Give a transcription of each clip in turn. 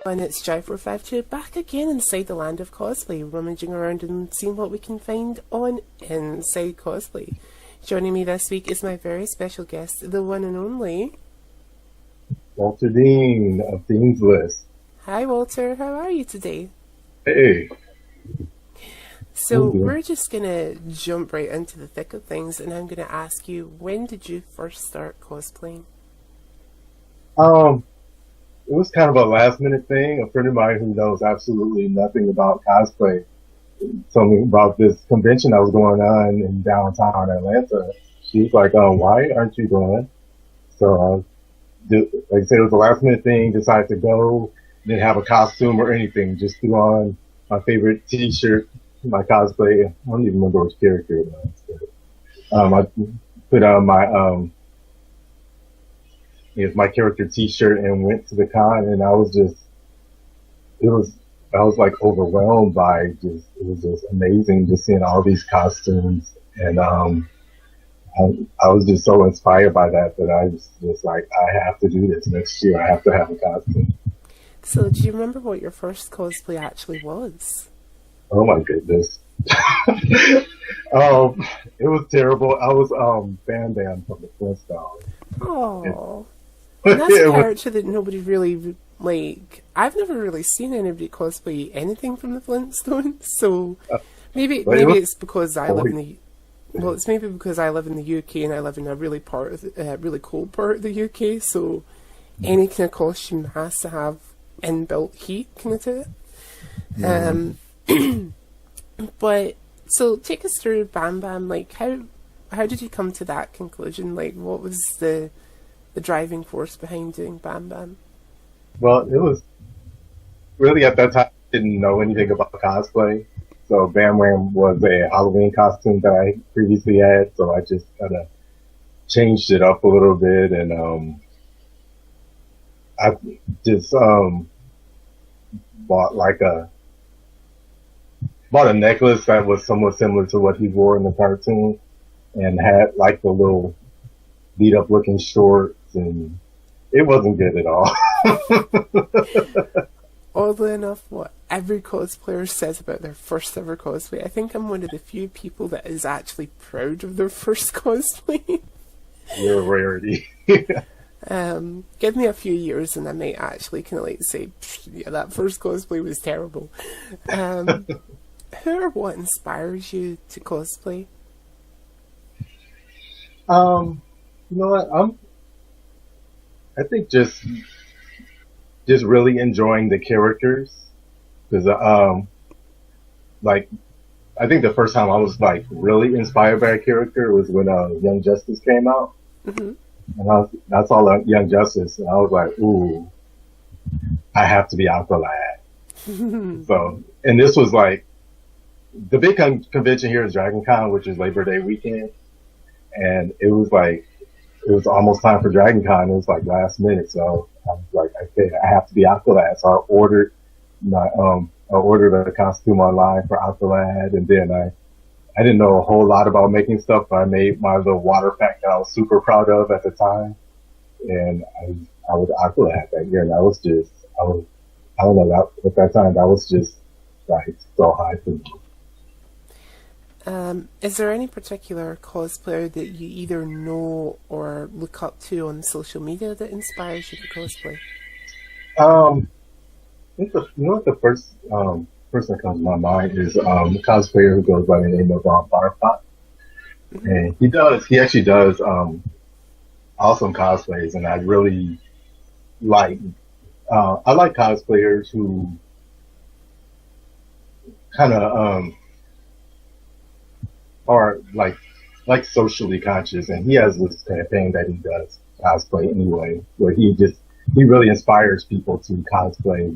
And it's Jai452 back again inside the land of cosplay, rummaging around and seeing what we can find on Inside Cosplay. Joining me this week is my very special guest, the one and only Walter Dean of Dean's List. Hi Walter, how are you today? Hey. So we're just going to jump right into the thick of things, and I'm going to ask you, when did you first start cosplaying? It was kind of a last minute thing. A friend of mine who knows absolutely nothing about cosplay told me about this convention that was going on in downtown Atlanta. She was like, why aren't you going? So, like I said, it was a last minute thing, decided to go, didn't have a costume or anything, just threw on my favorite t-shirt, my cosplay. I don't even remember which character it was. But, I put on my character t-shirt and went to the con, and I was like overwhelmed by it was just amazing just seeing all these costumes, and I was just so inspired by that I was just like, I have to do this next year. I have to have a costume. So do you remember what your first cosplay actually was? Oh my goodness. It was terrible. I was Bam Bam from the Flintstones. Oh. And that's a character that nobody really, like, I've never really seen anybody cosplay anything from the Flintstones, so maybe it's because I live in the, well, it's maybe because I live in the UK and I live in a really cold part of the UK, so any kind of costume has to have inbuilt heat kind of to it. But, so take us through Bam Bam, like, how did you come to that conclusion? Like, what was the driving force behind doing Bam Bam? Well, it was really at that time I didn't know anything about cosplay. So Bam Bam was a Halloween costume that I previously had, so I just kind of changed it up a little bit, and I just bought a necklace that was somewhat similar to what he wore in the cartoon, and had like the little beat up looking shorts, and it wasn't good at all. Oddly enough, what every cosplayer says about their first ever cosplay, I think I'm one of the few people that is actually proud of their first cosplay. You're a rarity. Give me a few years and I might actually kind of like say, yeah, that first cosplay was terrible. Who or what inspires you to cosplay? You know what? I think just really enjoying the characters, because like I think the first time I was like really inspired by a character was when Young Justice came out, and I saw Young Justice, and I was like, ooh, I have to be Aqualad. So, and this was like the big convention here is Dragon Con, which is Labor Day weekend, and it was almost time for Dragon Con. It was like last minute, so I was like, okay, I have to be Aqualad. So I ordered a costume online for Aqualad, and then I didn't know a whole lot about making stuff, but I made my little water pack that I was super proud of at the time, and I was Aqualad that year, and I don't know, at that time that was just like so high for me. Is there any particular cosplayer that you either know or look up to on social media that inspires you to cosplay? I think the first person that comes to my mind is a cosplayer who goes by the name of Butterpot, and he actually does awesome cosplays, and I really like I like cosplayers who kind of are like socially conscious, and he has this campaign that he does cosplay anyway, where he really inspires people to cosplay,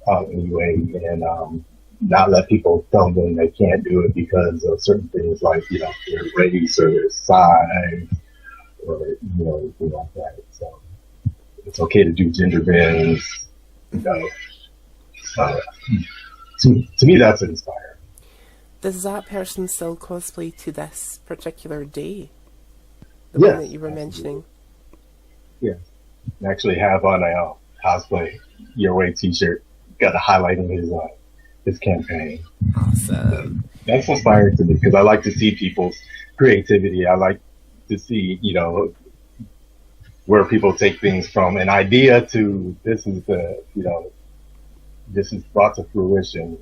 anyway, and not let people tell them they can't do it because of certain things like their race or their size or anything like that. So it's okay to do gender bends, to me that's inspiring. Does that person still cosplay to this particular day? The one that you were mentioning? Yeah. I actually have on a cosplay Your Way T-shirt, got a highlighting his campaign. Awesome. That's inspiring to me because I like to see people's creativity. I like to see, where people take things from an idea to this is this is brought to fruition.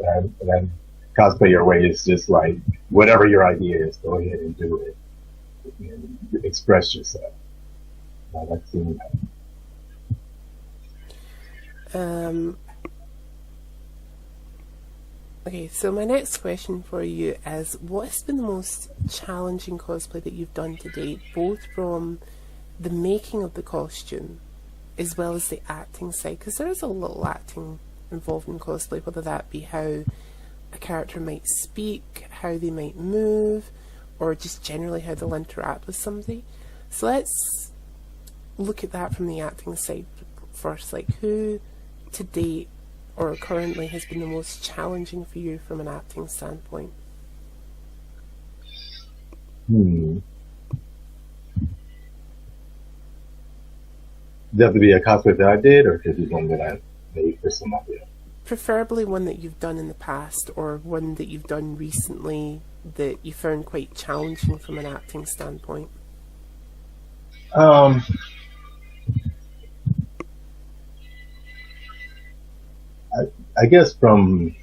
And Cosplay Your Way is just like whatever your idea is, go ahead and do it and express yourself. I like seeing that. Okay, so my next question for you is, what has been the most challenging cosplay that you've done to date, both from the making of the costume as well as the acting side? Because there is a little acting involved in cosplay, whether that be how a character might speak, how they might move, or just generally how they'll interact with somebody. So let's look at that from the acting side first. Like, who to date or currently has been the most challenging for you from an acting standpoint? Does it have to be a cosplay that I did, or could it be one that I made for somebody else? Preferably one that you've done in the past, or one that you've done recently that you found quite challenging from an acting standpoint. I guess from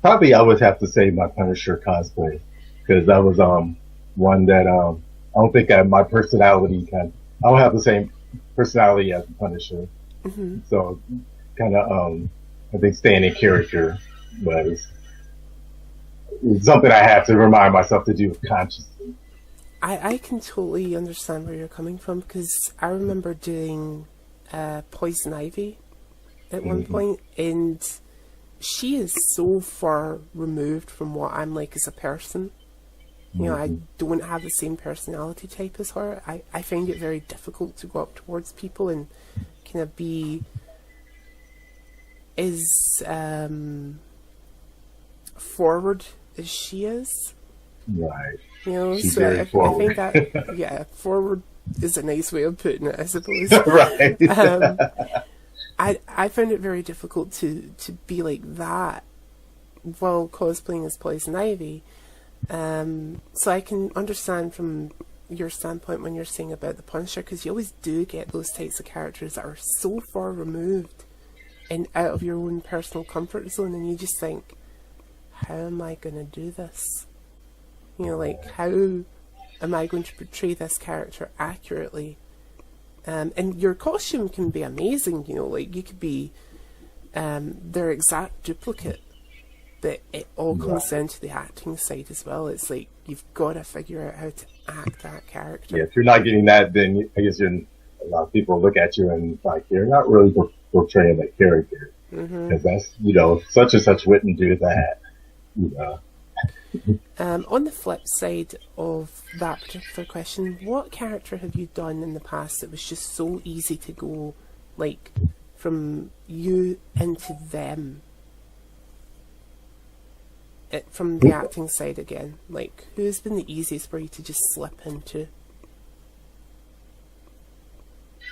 probably I would have to say my Punisher cosplay, because that was one that I don't think my personality I don't have the same personality as the Punisher. Mm-hmm. So kind of I think staying in character was something I had to remind myself to do consciously. I can totally understand where you're coming from, because I remember doing Poison Ivy at one point, and she is so far removed from what I'm like as a person. I don't have the same personality type as her. I find it very difficult to go up towards people and kind of be as forward as she is. Right. She's so I think that, forward is a nice way of putting it, I suppose. Right. I found it very difficult to be like that while cosplaying as Poison Ivy. So I can understand from your standpoint when you're saying about the Punisher, because you always do get those types of characters that are so far removed and out of your own personal comfort zone, and you just think, how am I going to do this? Like, how am I going to portray this character accurately? And your costume can be amazing, like you could be their exact duplicate, but it all comes down to the acting side as well. It's like, you've got to figure out how to act that character. Yeah, if you're not getting that, then I guess a lot of people look at you and like, you're not really portraying that character. Because that's, such and such wouldn't do that, On the flip side of that particular question, what character have you done in the past that was just so easy to go, like, from you into them? From the acting side again, like, who's been the easiest for you to just slip into?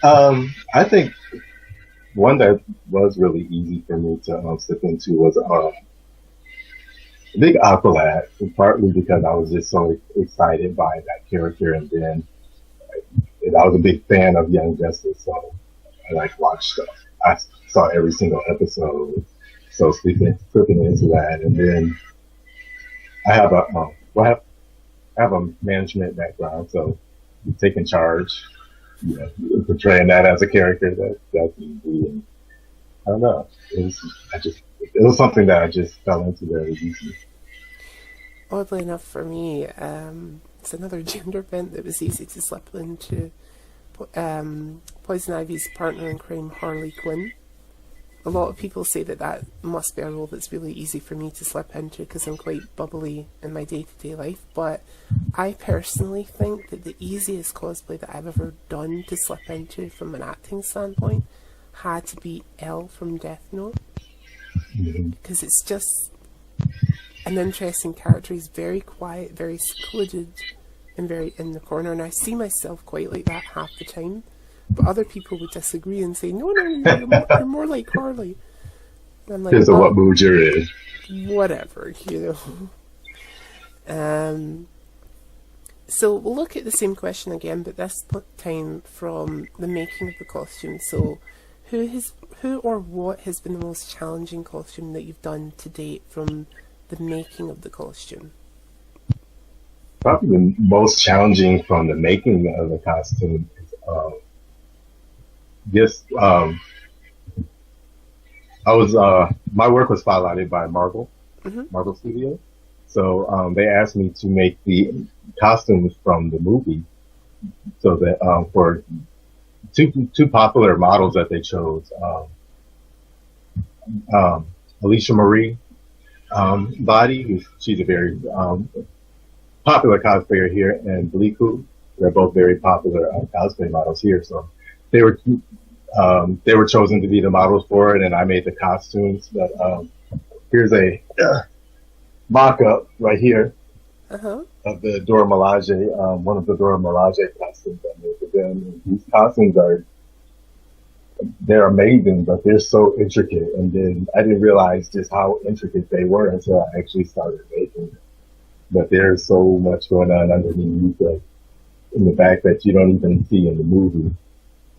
I think one that was really easy for me to slip into was Big Aqualad, partly because I was just so excited by that character, and then I was a big fan of Young Justice, so I watched. I saw every single episode, so slipping into that, and then I have a management background, so taking charge, portraying that as a character that's easy. And I don't know. It was something that I just fell into very easy. Oddly enough for me, it's another gender bent that was easy to slip into. Poison Ivy's partner in crime, Harley Quinn. A lot of people say that must be a role that's really easy for me to slip into because I'm quite bubbly in my day-to-day life, but I personally think that the easiest cosplay that I've ever done to slip into from an acting standpoint had to be Elle from Death Note, because it's just an interesting character. He's very quiet, very secluded, and very in the corner, and I see myself quite like that half the time. But other people would disagree and say, no, you're more like Harley. And I'm like, Depends on what mood you're in. Whatever, So we'll look at the same question again, but this time from the making of the costume. So who or what has been the most challenging costume that you've done to date from the making of the costume? Probably the most challenging from the making of the costume is my work was spotlighted by Marvel Studios. So they asked me to make the costumes from the movie, so that for two popular models that they chose, Alicia Marie Body, she's a very popular cosplayer here, and Bliku, they're both very popular cosplay models here. So they were chosen to be the models for it, and I made the costumes. But here's a mock-up right here of the Dora Milaje, one of the Dora Milaje costumes I made for them. And these costumes they're amazing, but they're so intricate. And then I didn't realize just how intricate they were until I actually started making them. But there's so much going on underneath, in the back, that you don't even see in the movie.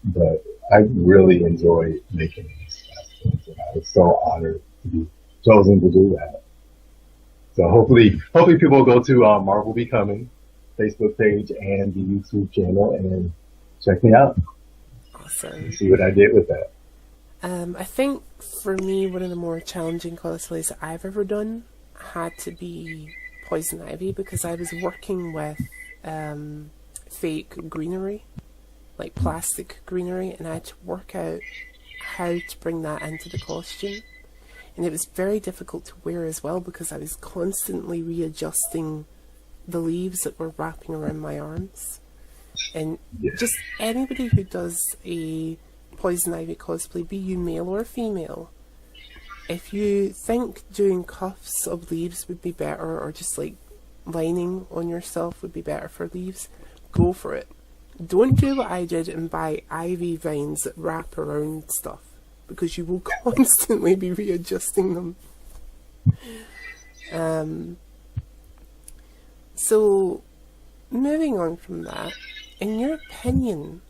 But I really enjoyed making these costumes, and I was so honored to be chosen to do that. So hopefully people will go to Marvel Becoming Facebook page and the YouTube channel and check me out. Awesome. See what I did with that. I think for me, one of the more challenging cosplays that I've ever done had to be Poison Ivy, because I was working with fake greenery, like plastic greenery, and I had to work out how to bring that into the costume. And it was very difficult to wear as well, because I was constantly readjusting the leaves that were wrapping around my arms. And just anybody who does a Poison Ivy cosplay, be you male or female, if you think doing cuffs of leaves would be better, or just like lining on yourself would be better for leaves, go for it. Don't do what I did and buy ivy vines that wrap around stuff, because you will constantly be readjusting them. So, moving on from that, in your opinion,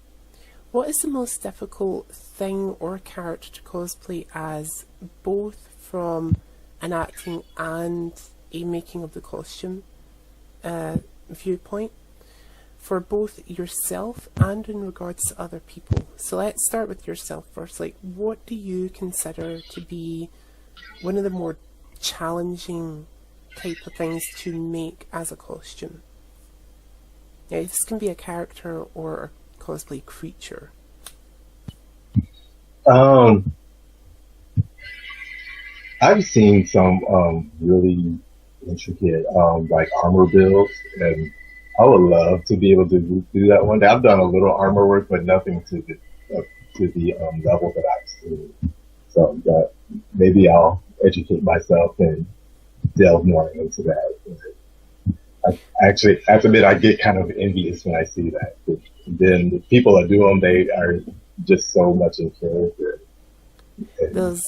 what is the most difficult thing or character to cosplay as, both from an acting and a making of the costume viewpoint, for both yourself and in regards to other people? So let's start with yourself first. Like, what do you consider to be one of the more challenging type of things to make as a costume? Now, this can be a character or a cosplay creature. I've seen some really intricate like armor builds, and I would love to be able to do that one day. I've done a little armor work, but nothing to the level that I've seen. So that maybe I'll educate myself and delve more into that. I actually have to admit, I get kind of envious when I see that. But then the people that do them, they are just so much in character. Those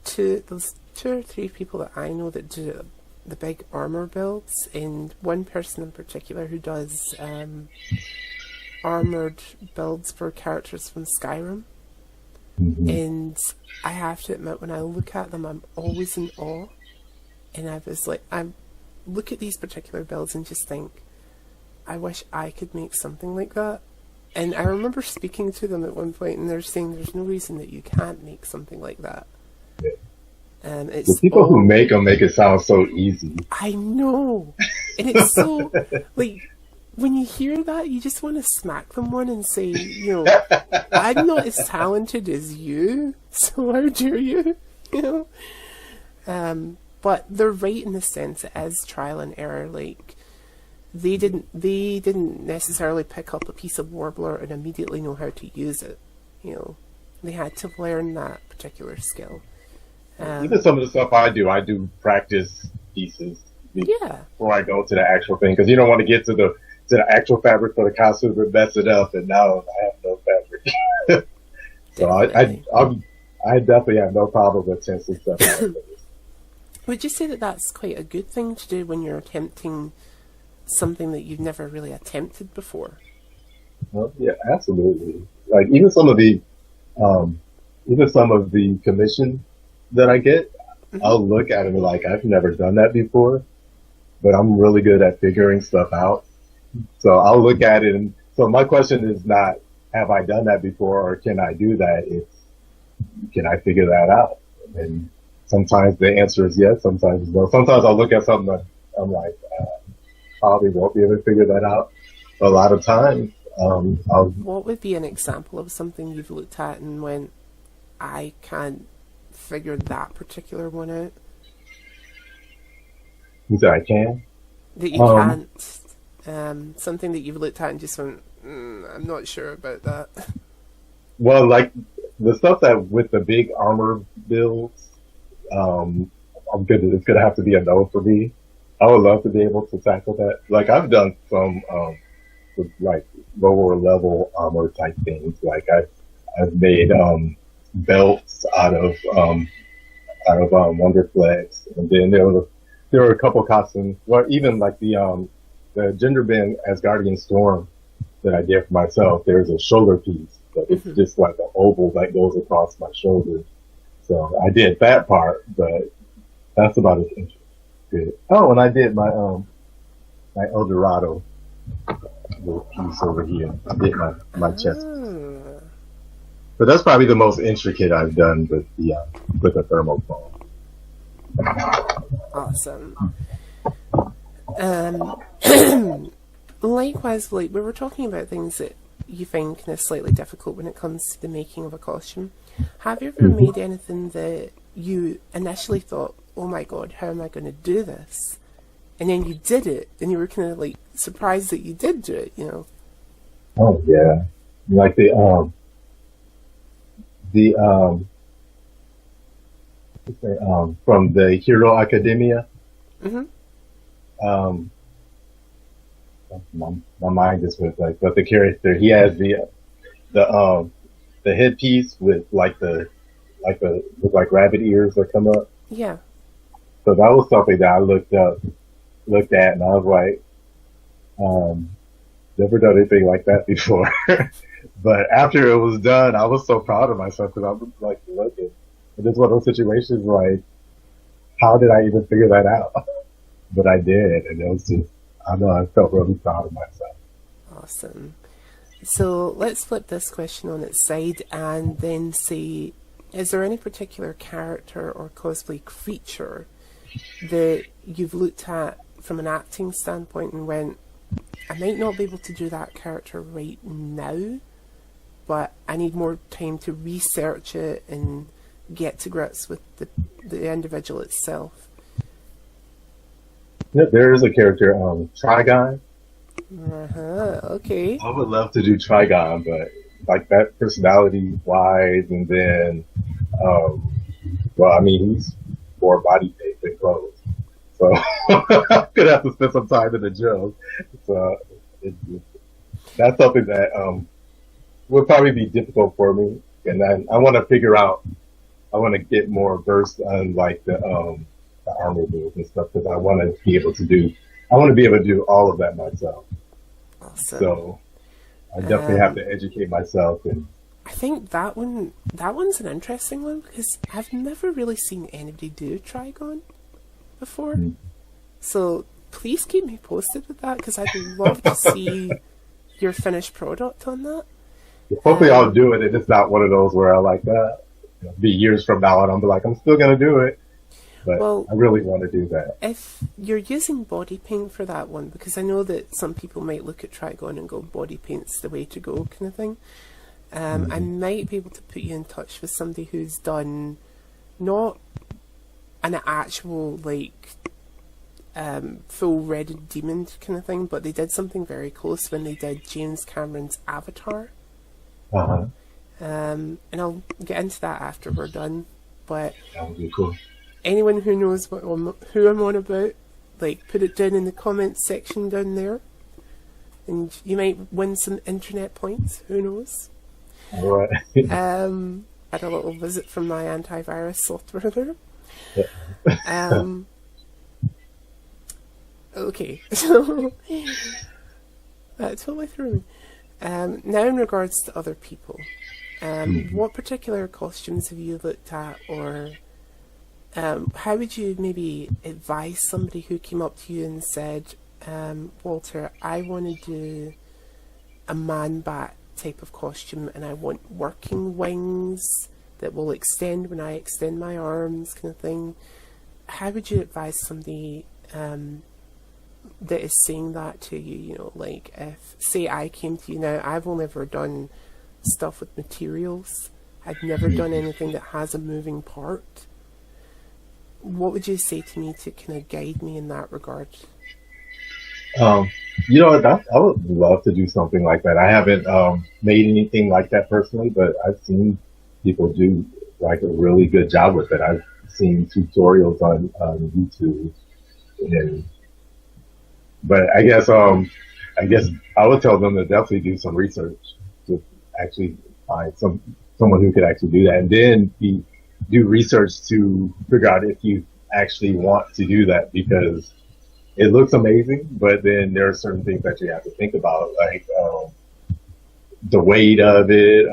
two or three people that I know that do the big armor builds, and one person in particular who does armored builds for characters from Skyrim. And I have to admit, when I look at them, I'm always in awe. And I look at these particular builds and just think, I wish I could make something like that. And I remember speaking to them at one point, and they're saying there's no reason that you can't make something like that. It's the people who make them make it sound so easy. I know. And it's so, like, when you hear that, you just want to smack them one and say, I'm not as talented as you, so how dare you? But they're right in the sense it is trial and error. Like, they didn't necessarily pick up a piece of Warbler and immediately know how to use it. They had to learn that particular skill. Even some of the stuff I do practice pieces before I go to the actual thing, because you don't want to get to the actual fabric for the costume and mess it up, and now I have no fabric So Definitely. I definitely have no problem with testing stuff out. Would you say that that's quite a good thing to do when you're attempting something that you've never really attempted before? Well, yeah, absolutely. Like um, even some of the commission that I get, Hmm. I'll look at it and be like, I've never done that before, but I'm really good at figuring stuff out. So I'll look at it, and so my question is not, have I done that before or can I do that? It's, can I figure that out? And sometimes the answer is yes, sometimes no. Sometimes I'll look at something and I'm like, probably won't be able to figure that out. A lot of times, I'll, What would be an example of something you've looked at and went, I can't figure that particular one out? say I can. That you Um, can't, something that you've looked at and just went, I'm not sure about that. well, like the stuff that with the big armor builds, um, it's gonna have to be a no for me. I would love to be able to tackle that. Like I've done some, with like lower level armor type things. Like I've made, belts out of Wonderflex, and then there were a couple costumes. Well, even like the gender bend Asgardian Storm that I did for myself. There's a shoulder piece, but it's Hmm. just like an oval that goes across my shoulder. So I did that part, but that's about as interesting. Oh, and I did my El Dorado little piece over here. I did my chest piece. Ah, But that's probably the most intricate I've done with the thermofoam. awesome. Um, Likewise, like we were talking about things that you find kind of slightly difficult when it comes to the making of a costume. Have you ever Mhm. made anything that you initially thought, "Oh my god, how am I going to do this?" And then you did it, and you were kind of like surprised that you did do it. You know? Oh yeah, like the from the Hero Academia. Hmm. Um, my mind just went like, but the character he has the the headpiece with like the with like rabbit ears that come up. Yeah. So that was something that I looked at, and I was like, um, never done anything like that before. But after it was done, I was so proud of myself because I was like looking. And it's one of those situations like, how did I even figure that out? But I did, and it was just, I don't know, I felt really proud of myself. Awesome. So let's flip this question on its side and then say, is there any particular character or cosplay creature that you've looked at from an acting standpoint and went, I might not be able to do that character right now, but I need more time to research it and get to grips with the individual itself. Yeah, there is a character, Trigon. Uh-huh, okay. I would love to do Trigon, but like that personality wise, and then, um, well, I mean, he's more body paint than clothes. So I'm gonna have to spend some time in the gym. So it, that's something that would probably be difficult for me, and I want to figure out. I want to get more versed on like the armor builds and stuff because I want to be able to do. I want to be able to do all of that myself. Awesome. So I definitely have Um, to educate myself and I think that one's an interesting one because I've never really seen anybody do Trigon before. mm, So please keep me posted with that because I'd love to see your finished product on that. hopefully I'll Um, do it. And it's not one of those where I like that. Be years from now and I'll be like, I'm still gonna do it, but well, I really want to do that. if you're using body paint for that one, because I know that some people might look at Trigon and go, body paint's the way to go, kind of thing. I Hmm. might be able to put you in touch with somebody who's done not an actual like full Redded Demon kind of thing, but they did something very close when they did James Cameron's Avatar. Uh-huh. And I'll get into that after we're done. But That would be cool. anyone who knows who I'm on about, like put it down in the comments section down there, and you might win some internet points. Who knows? All right. Had a little visit from my antivirus software there. Um, okay, so that totally threw me. Now, in regards to other people, what particular costumes have you looked at, or how would you maybe advise somebody who came up to you and said, Walter, I want to do a man bat type of costume and I want working wings that will extend when I extend my arms, kind of thing. How would you advise somebody that is saying that to you? You know, like if, say, I came to you now, I've only ever done stuff with materials. I've never done anything that has a moving part. What would you say to me to kind of guide me in that regard? You know, I would love to do something like that. I haven't made anything like that personally, but I've seen people do like a really good job with it. I've seen tutorials on YouTube, and but I guess I would tell them to definitely do some research to actually find someone who could actually do that, and then do research to figure out if you actually want to do that, because it looks amazing, but then there are certain things that you have to think about, like the weight of it.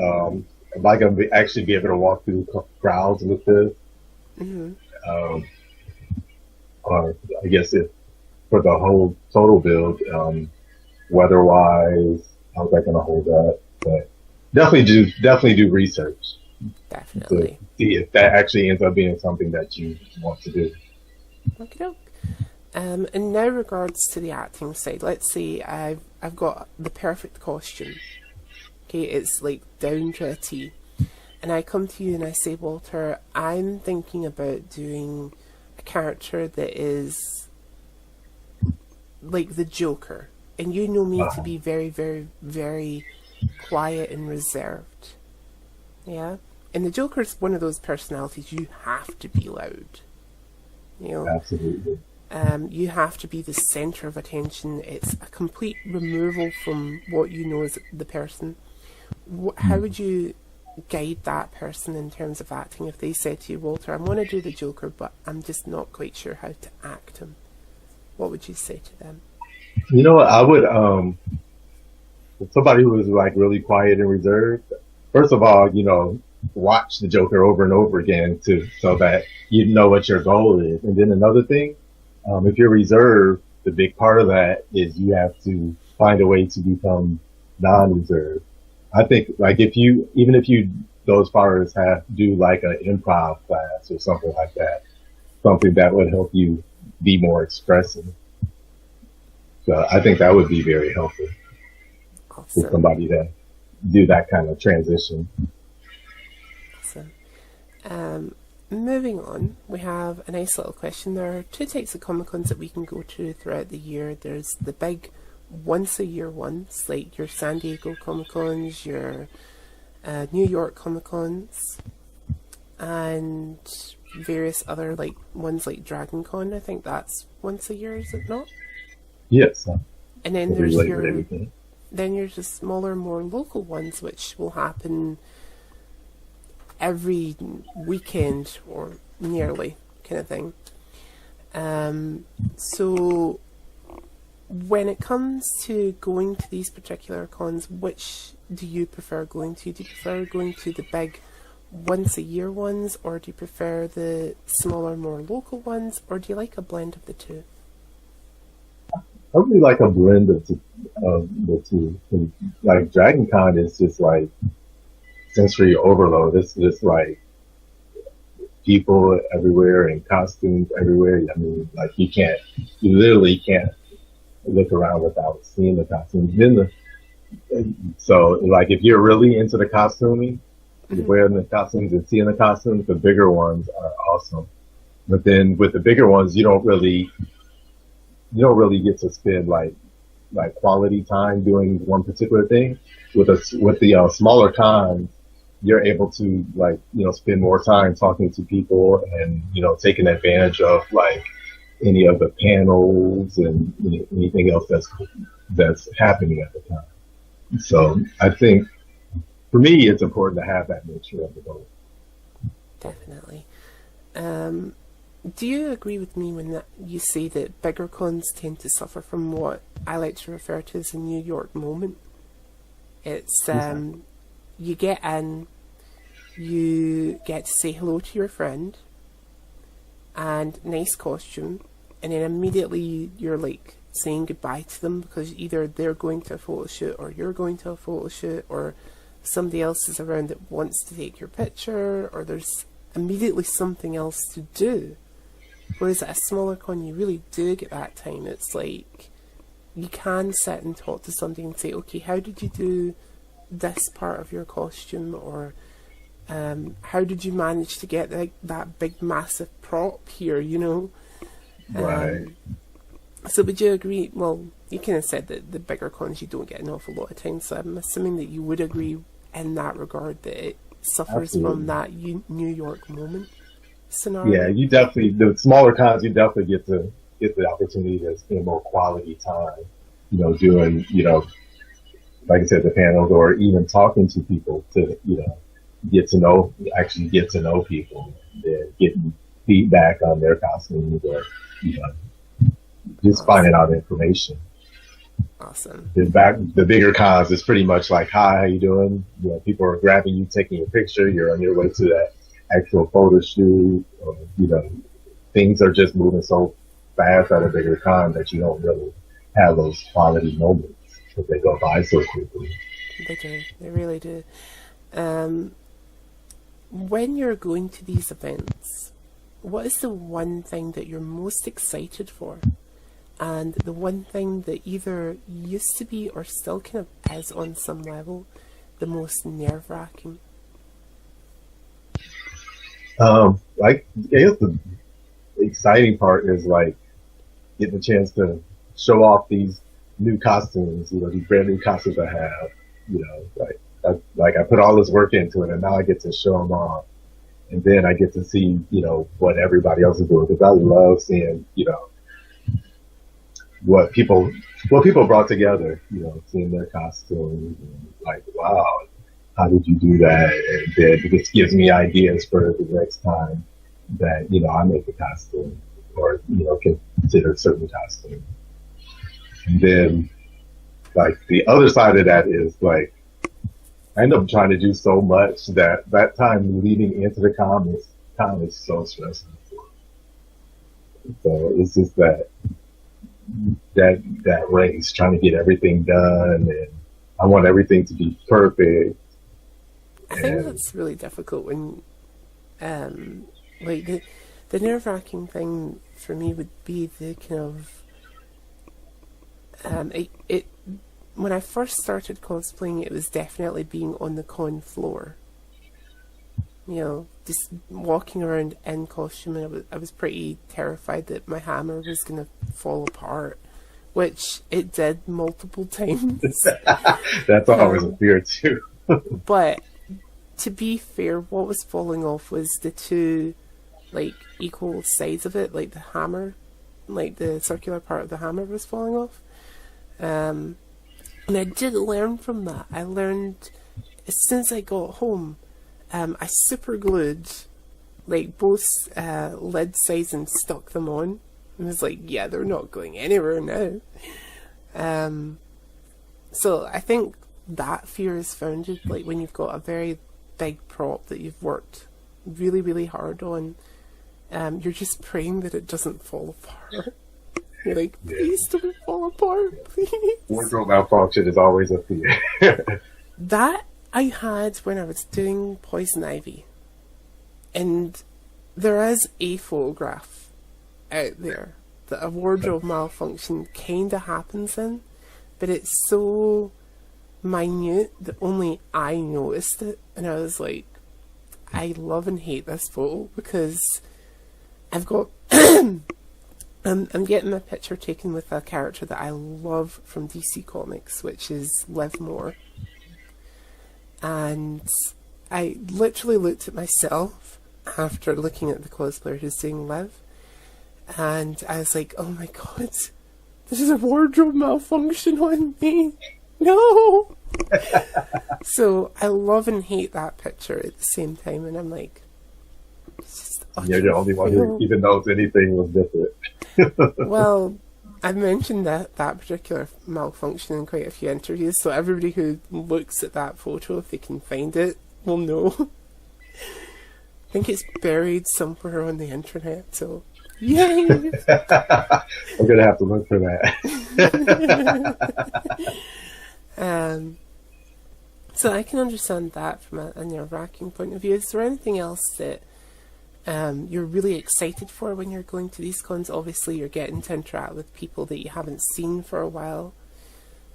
Am I going to actually be able to walk through crowds with this? Mm-hmm. Or I guess if for the whole total build, weather-wise, how's that going to hold up? But definitely do research Definitely. to see if that actually ends up being something that you want to do. Okay. In now regards to the acting side, let's say I've got the perfect costume. Okay, it's like down to a T. And I come to you and I say, Walter, I'm thinking about doing a character that is like the Joker. And you know me to be very, very, very quiet and reserved. Yeah? And the Joker's one of those personalities you have to be loud. You know? Absolutely. You have to be the centre of attention. It's a complete removal from what you know as the person. How would you guide that person in terms of acting if they said to you, Walter, I want to do the Joker, but I'm just not quite sure how to act him? What would you say to them? You know what? I would, somebody who is like really quiet and reserved, first of all, you know, watch the Joker over and over again so that you know what your goal is. And then another thing, if you're reserved, the big part of that is you have to find a way to become non-reserved. I think like even if you go as far as do like an improv class or something like that, something that would help you be more expressive. So I think that would be very helpful for somebody to do that kind of transition. Awesome. Moving on, we have a nice little question. There are two types of Comic-Cons that we can go to throughout the year. There's the big once-a-year ones, like your San Diego Comic-Cons, your New York Comic-Cons, and various other like ones like Dragon Con. I think that's once a year, is it not? Yes. And then there's your smaller, more local ones, which will happen every weekend or nearly, kind of thing. So when it comes to going to these particular cons, which do you prefer going to? Do you prefer going to the big once a year ones, or do you prefer the smaller, more local ones, or do you like a blend of the two? I really like a blend of the two. Like Dragon Con is just like sensory overload. It's just like people everywhere and costumes everywhere. I mean, like you literally can't look around without seeing the costumes. So like if you're really into the costuming, you're wearing the costumes and seeing the costumes, the bigger ones are awesome. But then with the bigger ones, you don't really get to spend like quality time doing one particular thing. With the smaller cons, you're able to spend more time talking to people and, taking advantage of like any of the panels and anything else that's happening at the time. So I think for me, it's important to have that mixture of the both. Definitely. Do you agree with me when you say that bigger cons tend to suffer from what I like to refer to as a New York moment? It's you get in, you get to say hello to your friend, and nice costume, and then immediately you're like saying goodbye to them because either they're going to a photo shoot or you're going to a photo shoot or somebody else is around that wants to take your picture or there's immediately something else to do. Whereas at a smaller con you really do get that time. It's like you can sit and talk to somebody and say, okay, how did you do this part of your costume, or how did you manage to get that big massive prop here, you know? Right. So would you agree, well, you kind of said that the bigger cons you don't get an awful lot of time, so I'm assuming that you would agree in that regard that it suffers Absolutely. from that New York moment scenario. Yeah, you definitely, the smaller cons, you definitely get the opportunity to spend more quality time, you know, doing, you know, like I said, the panels or even talking to people to, you know, actually get to know people and getting feedback on their costumes or, you know, just finding out information. Awesome. The bigger cons is pretty much like, hi, how you doing? You know, people are grabbing you, taking your picture. You're on your way to that actual photo shoot. Or, you know, things are just moving so fast at a bigger con that you don't really have those quality moments because they go by so quickly. They do. They really do. When you're going to these events, what is the one thing that you're most excited for? And the one thing that either used to be or still kind of is on some level the most nerve-wracking? Like, I guess the exciting part is like getting a chance to show off these new costumes, you know, these brand new costumes I have, you know, like I put all this work into it and now I get to show them off. And then I get to see, you know, what everybody else is doing because I love seeing, you know, what people brought together, you know, seeing their costumes and like, wow, how did you do that? And then it gives me ideas for the next time that, you know, I make a costume or, you know, consider certain costume. And then like the other side of that is like, I end up trying to do so much that time leading into the con is so stressful. So it's just that race, trying to get everything done, and I want everything to be perfect. I think that's really difficult when, like the nerve-wracking thing for me would be the kind of, when I first started cosplaying, it was definitely being on the con floor. You know, just walking around in costume, and I was pretty terrified that my hammer was going to fall apart, which it did multiple times. That's always a fear too. But to be fair, what was falling off was the two, like, equal sides of it, like the hammer, like the circular part of the hammer was falling off. And I did learn from that. I learned as soon as I got home, I super glued like both lid sides and stuck them on. And was like, yeah, they're not going anywhere now. So I think that fear is founded like when you've got a very big prop that you've worked really, really hard on. You're just praying that it doesn't fall apart. You're like, please don't fall apart, please. Wardrobe malfunction is always a fear. That I had when I was doing Poison Ivy. And there is a photograph out there that a wardrobe malfunction kind of happens in, but it's so minute that only I noticed it. And I was like, I love and hate this photo because I've got... I'm getting my picture taken with a character that I love from DC Comics, which is Liv Moore. And I literally looked at myself after looking at the cosplayer who's doing Liv, and I was like, oh my god, this is a wardrobe malfunction on me. No! So I love and hate that picture at the same time, and I'm like, it's just You're the only one who even knows anything was different. Well, I've mentioned that particular malfunction in quite a few interviews, so everybody who looks at that photo, if they can find it, will know. I think it's buried somewhere on the internet, so yay! I'm gonna have to look for that. So I can understand that from a nerve-wracking point of view. Is there anything else that you're really excited for when you're going to these cons? Obviously, you're getting to interact with people that you haven't seen for a while.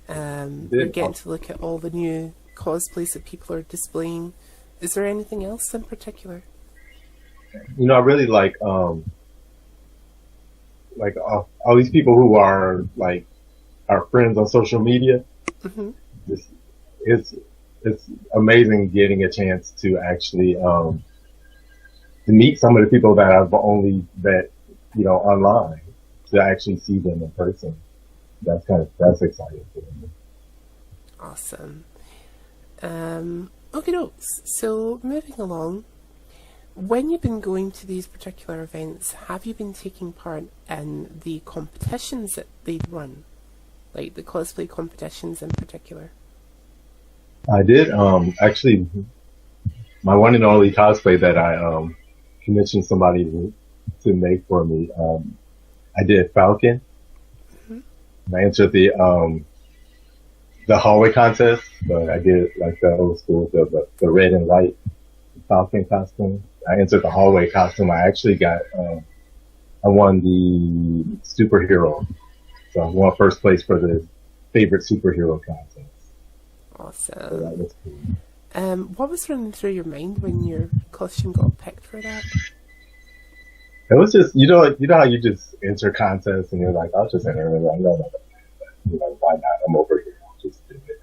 You're getting to look at all the new cosplays that people are displaying. Is there anything else in particular? I really like all these people who are like our friends on social media. Mm-hmm. It's amazing getting a chance to actually to meet some of the people that I've only met online, to actually see them in person. That's exciting for me. Awesome. Okay, so moving along, when you've been going to these particular events, have you been taking part in the competitions that they run, like the cosplay competitions in particular? I did actually, my one and only cosplay that I commissioned somebody to make for me. I did Falcon. Mm-hmm. I entered the hallway contest, but I did like the old school, the red and white Falcon costume. I entered the hallway costume. I actually got, I won the superhero. So I won first place for the favorite superhero contest. Awesome. So that was cool. What was running through your mind when your costume got picked for that? It was just, how you just enter contests and you're like, I'll just enter it. I know, why not? I'm over here. I'll just do it.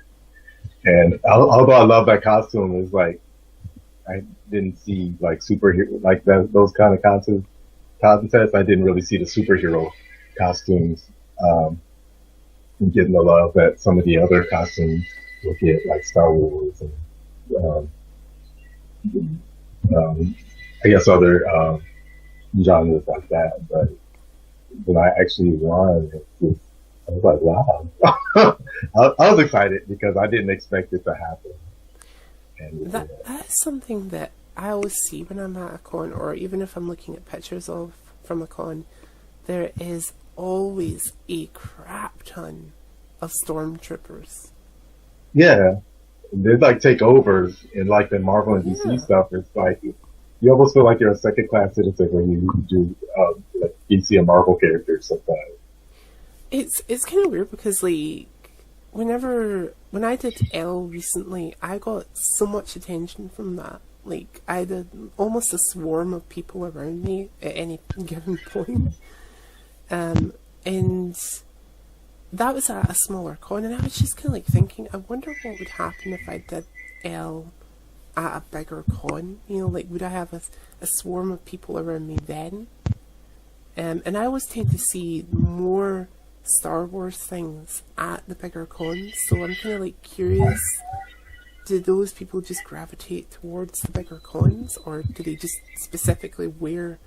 And although I love that costume, it's like, I didn't see like superhero, like those kind of contests. I didn't really see the superhero costumes, getting the love that some of the other costumes will get, like Star Wars and, I guess other, genres like that. But when I actually won, I was like, wow. I was excited because I didn't expect it to happen. And that is something that I always see when I'm at a con, or even if I'm looking at pictures from a con. There is always a crap ton of stormtroopers. Yeah, they like take overs in like the Marvel and DC stuff. It's like you almost feel like you're a second class citizen when you do like DC and Marvel characters sometimes. It's kind of weird because like when I did L recently, I got so much attention from that. Like I had almost a swarm of people around me at any given point, and that was at a smaller con, and I was just kind of like thinking, I wonder what would happen if I did L at a bigger con. Like would I have a swarm of people around me then? And I always tend to see more Star Wars things at the bigger cons, so I'm kind of like curious, do those people just gravitate towards the bigger cons, or do they just specifically wear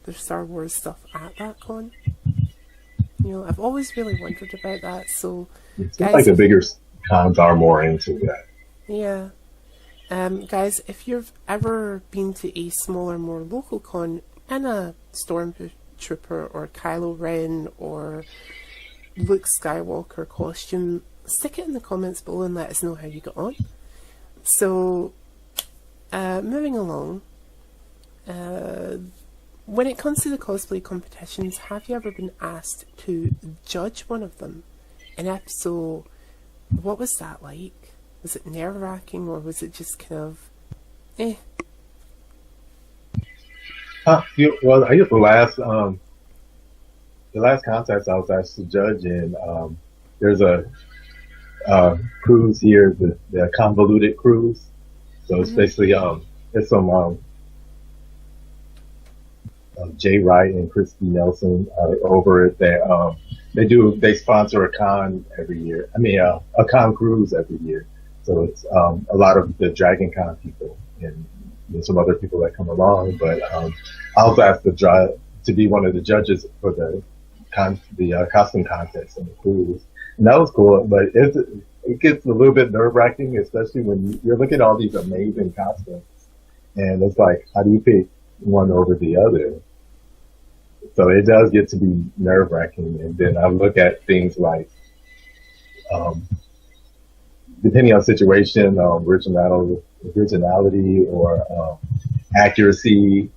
their Star Wars stuff at that con? I've always really wondered about that. So it seems like the bigger cons are more into that. Yeah. Guys, if you've ever been to a smaller, more local con in a Stormtrooper or Kylo Ren or Luke Skywalker costume, stick it in the comments below and let us know how you got on. So, moving along, when it comes to the cosplay competitions, have you ever been asked to judge one of them? And if so, what was that like? Was it nerve-wracking, or was it just kind of, eh? Well, I guess the last contest I was asked to judge in, there's a cruise here, the convoluted cruise. So it's basically there's some Jay Wright and Christy Nelson over it. They sponsor a con every year. I mean, a con cruise every year. So it's a lot of the Dragon Con people and some other people that come along. But I was asked to be one of the judges for the costume contest and the cruise, and that was cool. But it gets a little bit nerve wracking, especially when you're looking at all these amazing costumes, and it's like, how do you pick one over the other? So it does get to be nerve wracking. And then I look at things like, depending on situation, originality or accuracy,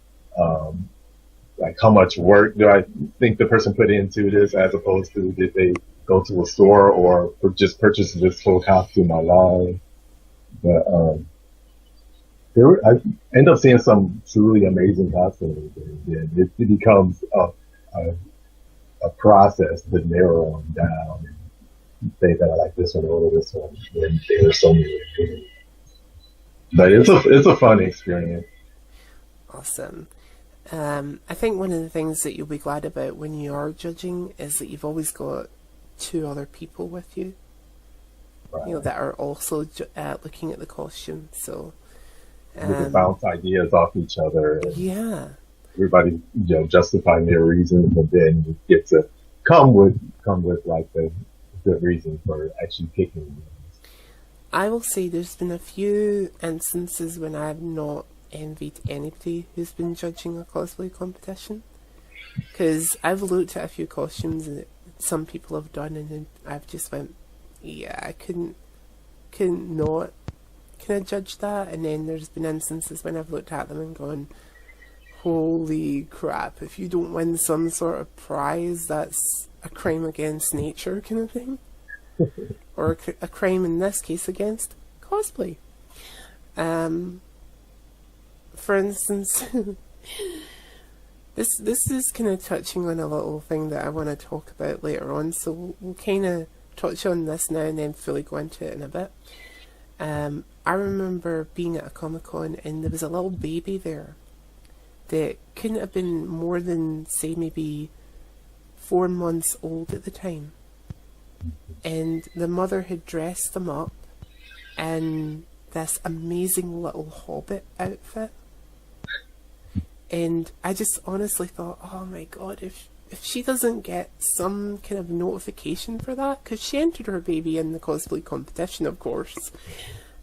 like how much work do I think the person put into this, as opposed to did they go to a store or just purchase this full costume online. But I end up seeing some truly amazing costumes, and it becomes a process to narrow them down and say that I like this one over this one. And there's so many. But it's a fun experience. Awesome. I think one of the things that you'll be glad about when you are judging is that you've always got two other people with you, Right. you know, that are also looking at the costume. So We can bounce ideas off each other, and yeah, everybody, justifying their reasons, and then you get to come with like the good reason for actually picking them. I will say there's been a few instances when I've not envied anybody who's been judging a cosplay competition, because I've looked at a few costumes that some people have done, and then I've just went, yeah, I couldn't not kind of judge that. And then there's been instances when I've looked at them and gone, holy crap, if you don't win some sort of prize, that's a crime against nature kind of thing. Or a crime in this case against cosplay. For instance, this is kind of touching on a little thing that I want to talk about later on, so we'll kind of touch on this now and then fully go into it in a bit. I remember being at a Comic-Con and there was a little baby there that couldn't have been more than, say, maybe 4 months old at the time. And the mother had dressed them up in this amazing little hobbit outfit. And I just honestly thought, oh my god, if she doesn't get some kind of notification for that, because she entered her baby in the cosplay competition, of course.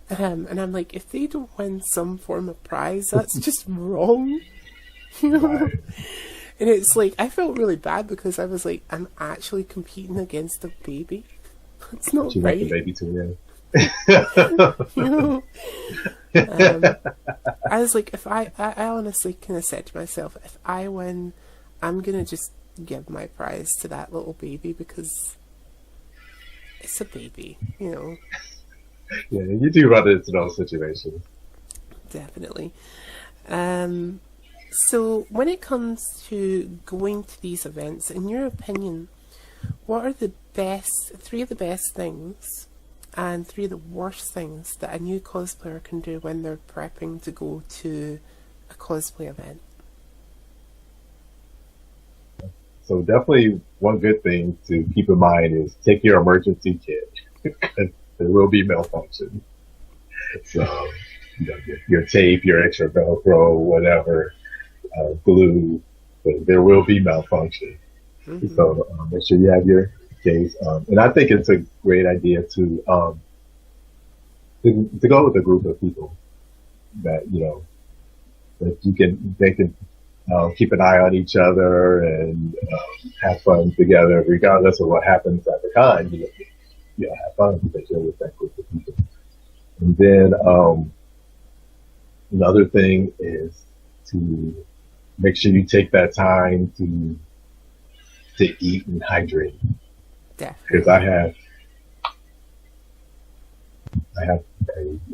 And I'm like, if they don't win some form of prize, that's just wrong. You know? And it's like, I felt really bad because I was like, I'm actually competing against a baby. That's not She right. wants the baby to win. You know? I was like, if I honestly kind of said to myself, if I win, I'm going to just give my prize to that little baby because it's a baby, you know. Yeah, you do run into those situations. Definitely. So when it comes to going to these events, in your opinion, what are the three of the best things and three of the worst things that a new cosplayer can do when they're prepping to go to a cosplay event? So definitely one good thing to keep in mind is take your emergency kit, because there will be malfunction. So, your tape, your extra Velcro, whatever, glue, but there will be malfunction. Mm-hmm. So make sure you have your case. And I think it's a great idea to go with a group of people that, that they can keep an eye on each other and have fun together, regardless of what happens at the con. Have fun because you're with that group of people. And then another thing is to make sure you take that time to eat and hydrate. Because I have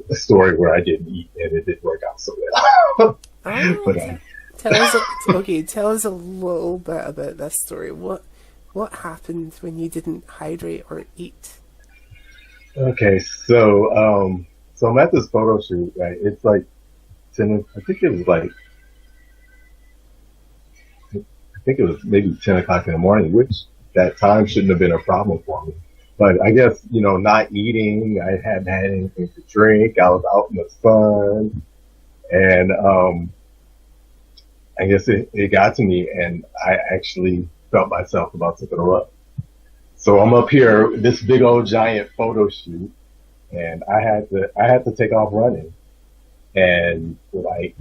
a story where I didn't eat and it didn't work out so well. But tell us a little bit about this story. What happened when you didn't hydrate or eat? Okay, so I'm at this photo shoot, right? It's like I think it was maybe 10 o'clock in the morning, which that time shouldn't have been a problem for me. But I guess, not eating, I hadn't had anything to drink. I was out in the sun, and I guess it got to me, and I actually felt myself about to throw up. So I'm up here, this big old giant photo shoot, and I had to take off running. And like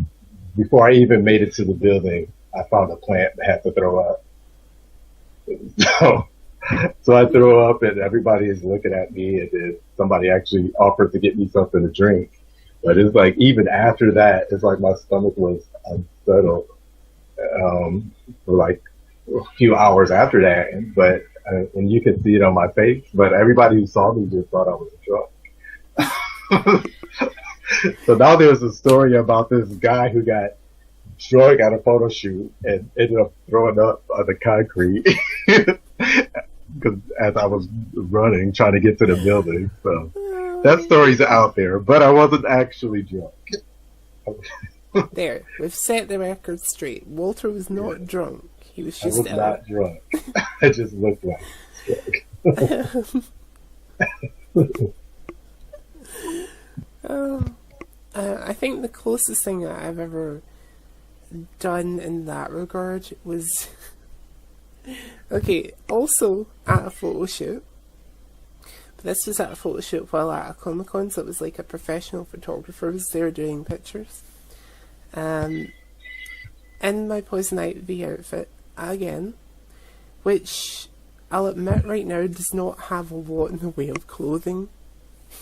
before I even made it to the building, I found a plant that had to throw up. So, so I threw up, and everybody is looking at me, and then somebody actually offered to get me something to drink. But it's like even after that, it's like my stomach was unsettled for like a few hours after that. But and you could see it on my face. But everybody who saw me just thought I was drunk. So now there's a story about this guy who got drunk at a photo shoot and ended up throwing up on the concrete because as I was running, trying to get to the building. So that story's out there, but I wasn't actually drunk. There, we've set the record straight. Walter was not drunk. He was just not drunk. I just looked like drunk. I think the closest thing that I've ever done in that regard was okay, also at a photo shoot. But this was at a photo shoot while at a Comic-Con, so it was like a professional photographer was there doing pictures. In my Poison Ivy outfit again, which I'll admit right now does not have a lot in the way of clothing.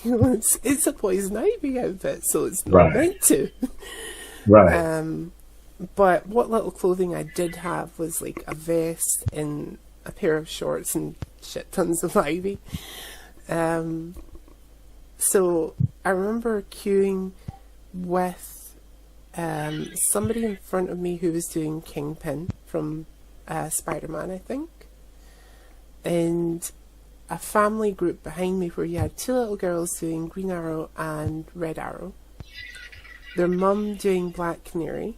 It's a Poison Ivy outfit, so it's not meant to. Right. But what little clothing I did have was like a vest and a pair of shorts and shit tons of ivy. So I remember queuing with somebody in front of me who was doing Kingpin from Spider-Man, I think. And a family group behind me where you had two little girls doing Green Arrow and Red Arrow. Their mum doing Black Canary.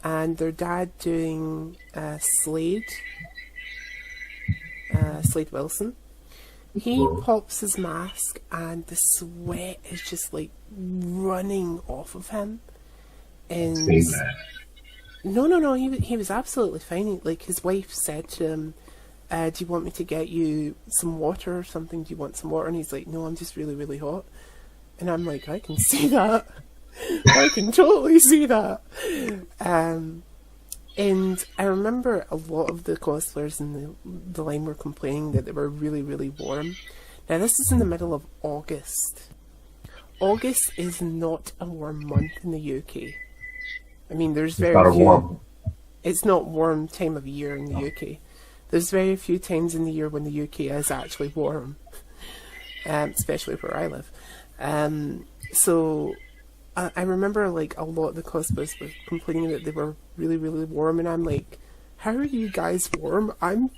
And their dad doing Slade Wilson. He pops his mask and the sweat is just like running off of him. And no, he was absolutely fine. Like his wife said to him, do you want me to get you some water or something? Do you want some water? And he's like, no, I'm just really, really hot. And I'm like, I can see that. I can totally see that. And I remember a lot of the cosplayers in the line were complaining that they were really, really warm. Now this is in the middle of August. August is not a warm month in the UK. I mean, there's very few. It's not warm time of year in the UK. There's very few times in the year when the UK is actually warm, especially where I live. So I remember like a lot of the cosplayers were complaining that they were really, really warm, and I'm like, how are you guys warm? I'm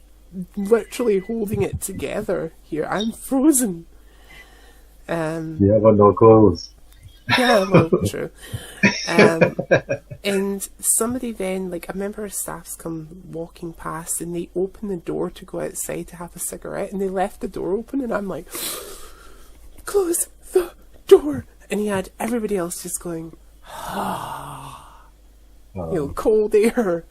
literally holding it together here. I'm frozen. Yeah, but no clothes. Yeah, well, true. And somebody then, like, a member of staff's come walking past and they open the door to go outside to have a cigarette, and they left the door open, and I'm like, close the door. And he had everybody else just going, cold air.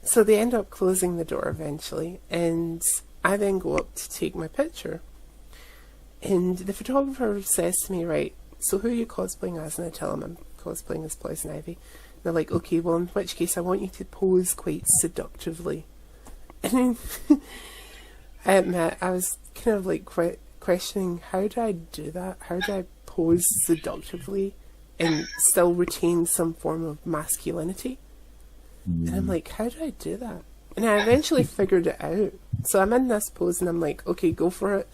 So they end up closing the door eventually, and I then go up to take my picture. And the photographer says to me, right, so who are you cosplaying as? And I tell him I'm cosplaying as Poison Ivy. And they're like, okay, well in which case I want you to pose quite seductively. And then I admit, I was kind of like questioning, how do I do that? How do I pose seductively and still retain some form of masculinity? And I'm like, how do I do that? And I eventually figured it out. So I'm in this pose and I'm like, okay, go for it.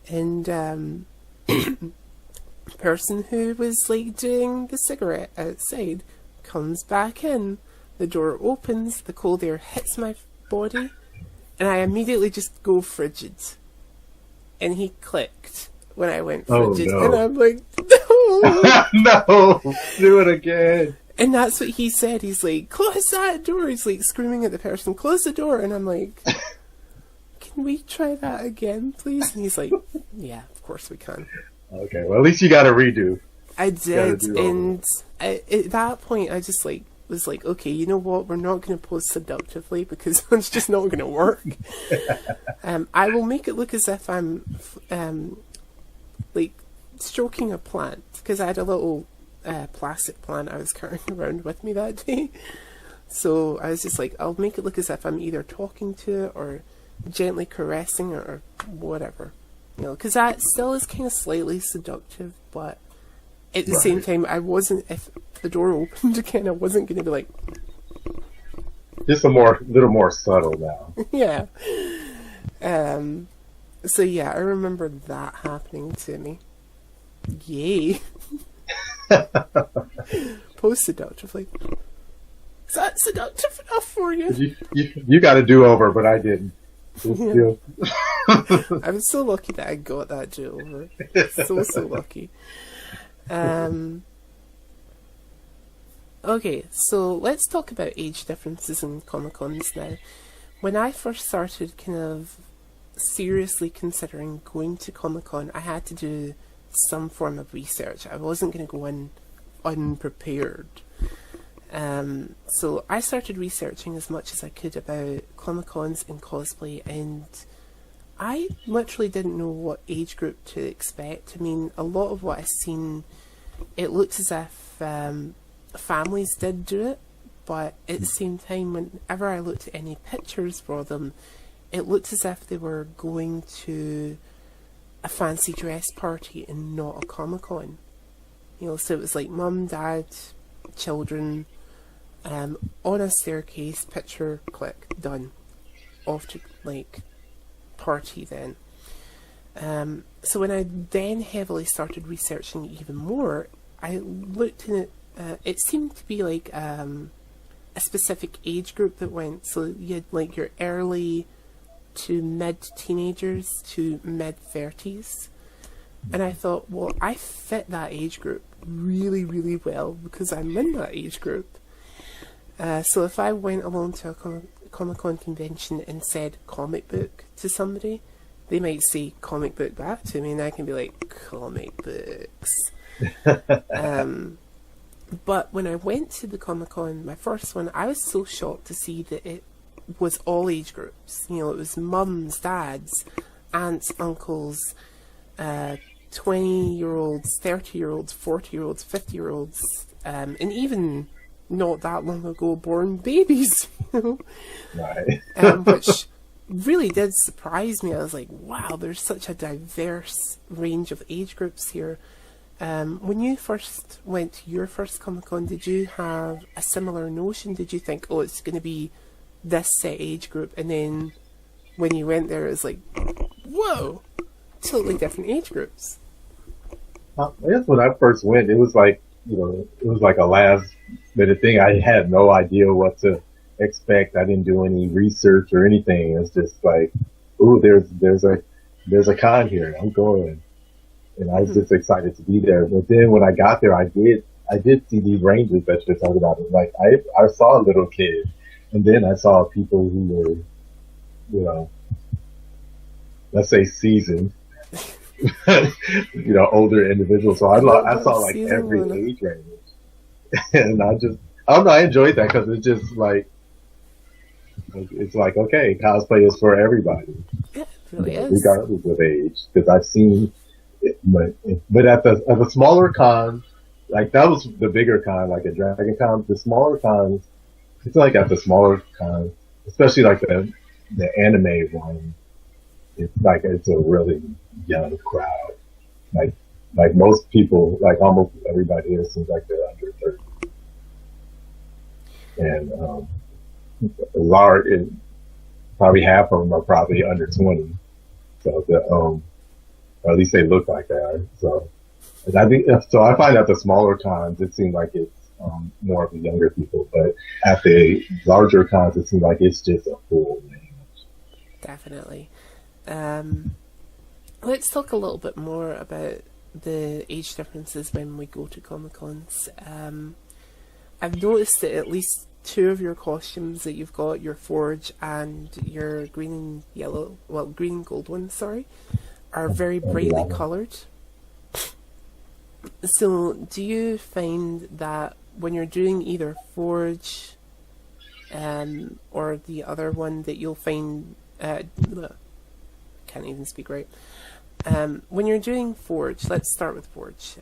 And the person who was like doing the cigarette outside comes back in, the door opens, the cold air hits my body, and I immediately just go frigid. And he clicked when I went frigid. Oh, no. And I'm like, no! No! Do it again! And that's what he said. He's like, close that door! He's like screaming at the person, close the door! And I'm like, can we try that again, please? And he's like, yeah, of course we can. Okay, well, at least you got a redo. I did, and at that point, I just like was like, okay, you know what? We're not going to pose seductively because it's just not going to work. I will make it look as if I'm like stroking a plant, because I had a little plastic plant I was carrying around with me that day. So I was just like, I'll make it look as if I'm either talking to it or gently caressing it or whatever. You know, because that still is kind of slightly seductive, but at the same time, I wasn't, if the door opened again, I wasn't going to be like... Just a little more subtle now. Yeah. So yeah, I remember that happening to me. Yay. Post seductively. Is that seductive enough for you? You got a do-over, but I didn't. Yeah. I'm so lucky that I got that do-over. So lucky. Okay, so let's talk about age differences in Comic-Cons now. When I first started kind of seriously considering going to Comic-Con, I had to do some form of research. I wasn't going to go in unprepared. So I started researching as much as I could about Comic-Cons and cosplay, and I literally didn't know what age group to expect. I mean, a lot of what I've seen, it looked as if families did do it, but at the same time, whenever I looked at any pictures for them, it looked as if they were going to a fancy dress party and not a Comic-Con. You know, so it was like mum, dad, children, on a staircase, picture, click, done. Off to, like, party then. So when I then heavily started researching even more, I looked in it, it seemed to be like a specific age group that went, so you had like your early to mid teenagers to mid 30s, and I thought, well, I fit that age group really, really well because I'm in that age group. So if I went along to a Comic-Con convention and said comic book to somebody, they might say comic book back to me, and I can be like, comic books. But when I went to the Comic-Con, my first one, I was so shocked to see that it was all age groups. You know, it was mums, dads, aunts, uncles, 20-year-olds, 30-year-olds, 40-year-olds, 50-year-olds, and even not that long ago born babies, you know? Right. Which really did surprise me. I was like, wow, there's such a diverse range of age groups here. When you first went to your first Comic-Con, did you have a similar notion? Did you think, oh, it's going to be this set age group? And then when you went there, it was like, whoa, totally different age groups. I guess when I first went, it was like, you know, it was like a last minute thing. I had no idea what to expect. I didn't do any research or anything. It's just like, ooh, there's a con here. I'm going. And I was just excited to be there. But then when I got there, I did see these ranges that you're talking about. Like I saw a little kid, and then I saw people who were, you know, let's say seasoned, you know, older individuals. So I saw like every age range, and I don't know, I enjoyed that because it's just like, it's like, okay, cosplay is for everybody, Yeah, it really is. regardless of age. Because I've seen. But at the smaller cons, like that was the bigger con, like a Dragon Con. The smaller cons, it's like at the smaller cons, especially like the anime one, it's a really young crowd. Like most people, like almost everybody here seems like they're under 30, and probably half of them are probably under 20. So or at least they look like they are. So I think, so I find at the smaller cons, it seems like it's more of the younger people, but at the larger cons, it seems like it's just a full range. Definitely. Let's talk a little bit more about the age differences when we go to Comic-Cons. I've noticed that at least two of your costumes that you've got, your forge and your green and yellow, well, green and gold one, sorry, are very brightly coloured. So, do you find that when you're doing either forge or the other one that you'll find, can't even speak right. When you're doing forge, let's start with forge.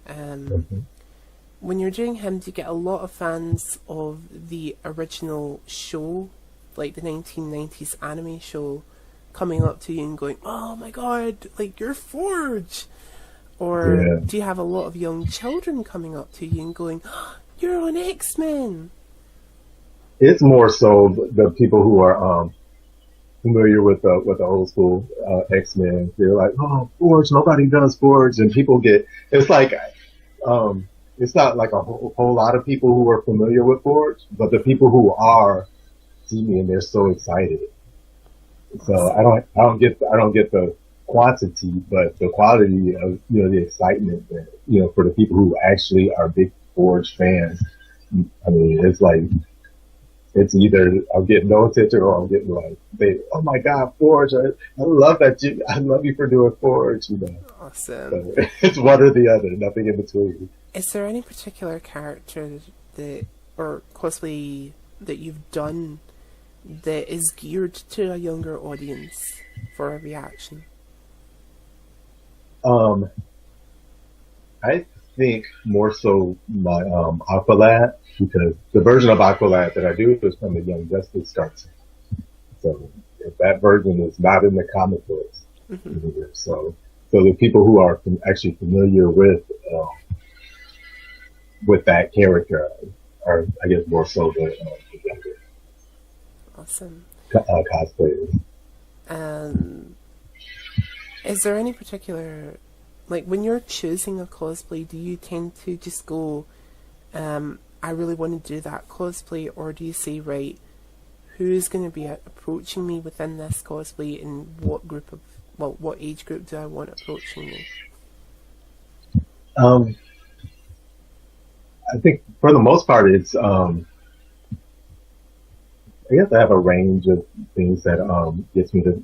When you're doing him, do you get a lot of fans of the original show, like the 1990s anime show, coming up to you and going, "Oh my god, like you're Forge"? Or do you have a lot of young children coming up to you and going, oh, "You're on X-Men"? It's more so the people who are familiar with the old school X-Men. They're like, "Oh, Forge! Nobody does Forge," and people get. It's like. It's not like a whole lot of people who are familiar with Forge, but the people who are see me and they're so excited. So I don't get the quantity, but the quality of, the excitement that, for the people who actually are big Forge fans. I mean, it's like, it's either I'm getting no attention or I'm getting like, "Oh my God, Forge! I love that I love you for doing Forge." Awesome. So it's one or the other, nothing in between. Is there any particular character or cosplay that you've done that is geared to a younger audience for a reaction? I think more so my Aqualad, because the version of Aqualad that I do is from the Young Justice cartoon. So if that version is not in the comic books, so the people who are actually familiar with that character are, I guess, more so the younger. Awesome. Cosplayers. Is there any particular, like when you're choosing a cosplay, do you tend to just go, I really want to do that cosplay, or do you say, right, who's going to be approaching me within this cosplay, and what age group do I want approaching me? I think for the most part, it's, I guess I have a range of things that, gets me to,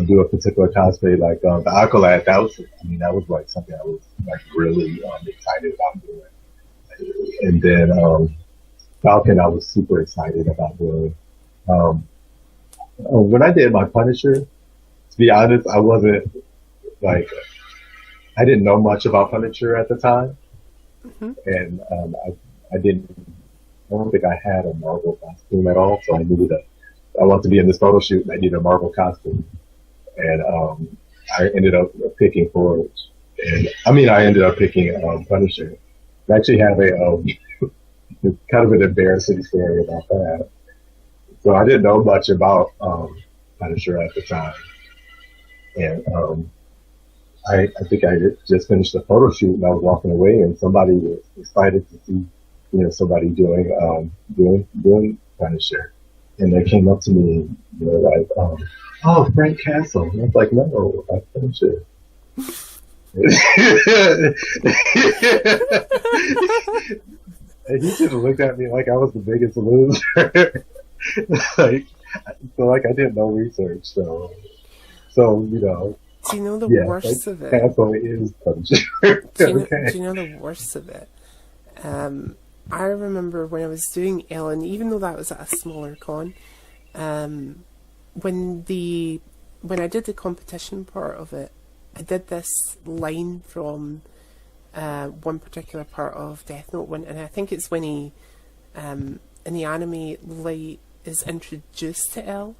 do a particular cosplay. Like, the Aqualad, that was like something I was like really, excited about doing. And then, Falcon, I was super excited about doing. When I did my Punisher, to be honest, I wasn't like, I didn't know much about Punisher at the time. And I don't think I had a Marvel costume at all, so I wanted to be in this photo shoot and I needed a Marvel costume. And I ended up picking Forge. And I ended up picking Punisher. I actually have it's kind of an embarrassing story about that. So I didn't know much about Punisher at the time. And I think I just finished the photo shoot and I was walking away and somebody was excited to see, somebody doing Punisher. And they came up to me and they were like, "Oh, Frank Castle." And I was like, "No, that's Punisher." And he just looked at me like I was the biggest loser. I did no research, so. Do you know the worst of it? Castle is Punisher. Do you know the worst of it? I remember when I was doing Ellen, even though that was at a smaller con, when I did the competition part of it, I did this line from one particular part of Death Note, and I think it's when he, in the anime, Light is introduced to L,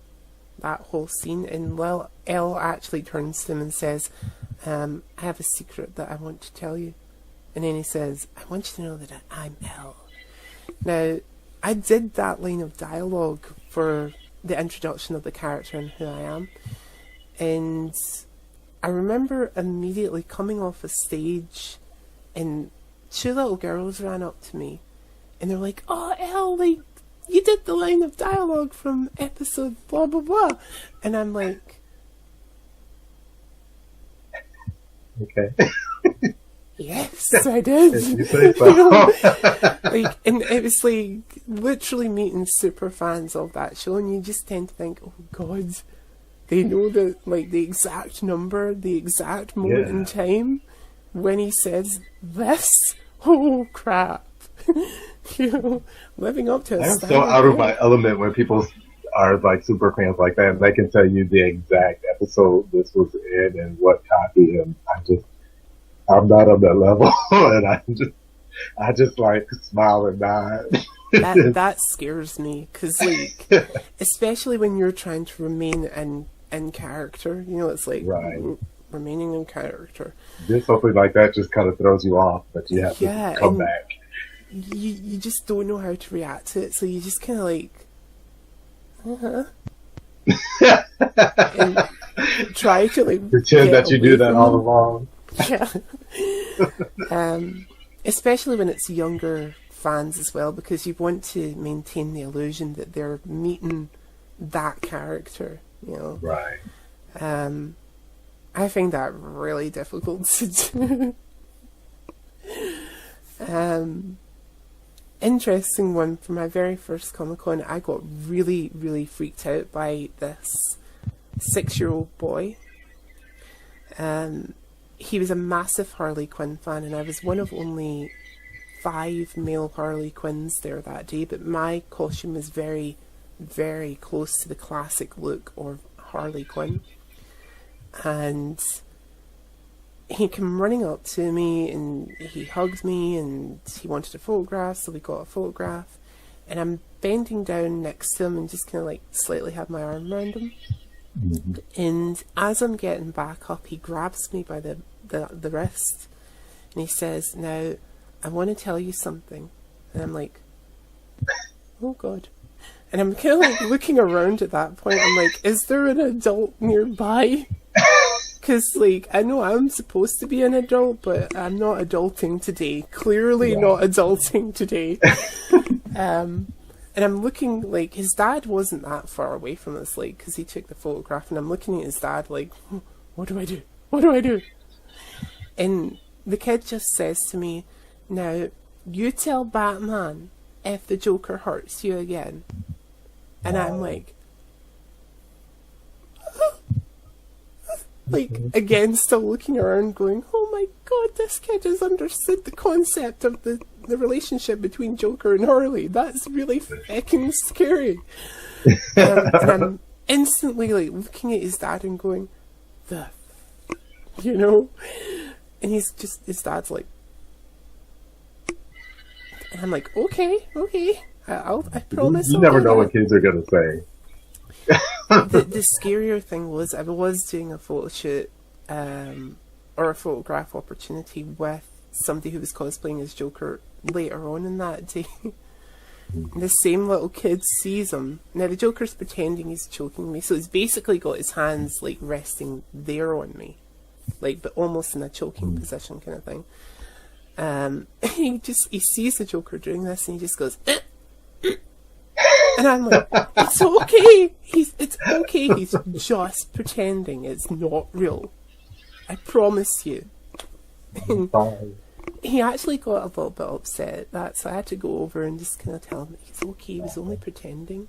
that whole scene, and L actually turns to him and says, "I have a secret that I want to tell you." And then he says, "I want you to know that I'm L." Now, I did that line of dialogue for the introduction of the character and who I am. And I remember immediately coming off a stage and two little girls ran up to me and they're like, "Oh, Elle, like, you did the line of dialogue from episode blah, blah, blah." And I'm like... Okay. Yes, I did. If you say You know, so. like, and it was like literally meeting super fans of that show, and you just tend to think, oh God, they know the like the exact number, the exact moment in Yeah. time when he says this. Oh crap! You know, living up to a I'm so standard. out of my element when people are like super fans like that, and they can tell you the exact episode this was in and what copy, and I'm not on that level, and I just like smile and nod. That scares me because, like, especially when you're trying to remain in character, you know, it's like Right. remaining in character. Just something like that just kind of throws you off, but you have Yeah, to come and back. you just don't know how to react to it, so you just kind of like, and try to like Pretend get that you away do that from all them. along. Yeah. Especially when it's younger fans as well, because you want to maintain the illusion that they're meeting that character, you know. Right. I find that really difficult to do. Interesting one, for my very first Comic-Con, I got really, really freaked out by this 6-year-old boy. He was a massive Harley Quinn fan, and I was one of only 5 male Harley Quinns there that day, but my costume was very, very close to the classic look of Harley Quinn. And he came running up to me and he hugged me and he wanted a photograph, so we got a photograph. And I'm bending down next to him and just kind of like slightly have my arm around him. Mm-hmm. And as I'm getting back up, he grabs me by the wrist and he says, "Now, I want to tell you something." And I'm like, oh God. And I'm kind of like looking around at that point. I'm like, is there an adult nearby? Because, like, I know I'm supposed to be an adult, but I'm not adulting today. Clearly not adulting today. And I'm looking, like, his dad wasn't that far away from us, like, because he took the photograph, and I'm looking at his dad, like, what do I do? What do I do? And the kid just says to me, "Now, you tell Batman if the Joker hurts you again." And I'm like, again, still looking around going, oh my God, this kid has understood the concept of the relationship between Joker and Harley. That's really fucking scary. And I'm instantly like looking at his dad and going, you know? And his dad's like, and I'm like, okay, I promise. You never know what kids are going to say. The scarier thing was I was doing a photo shoot or a photograph opportunity with somebody who was cosplaying as Joker later on in that day. And the same little kid sees him. Now the Joker's pretending he's choking me, so he's basically got his hands like resting there on me, like but almost in a choking position kind of thing. He sees the Joker doing this and he just goes, and I'm like, it's okay. It's okay. He's just pretending. It's not real. I promise you. And he actually got a little bit upset at that, so I had to go over and just kind of tell him he's okay. He was only pretending.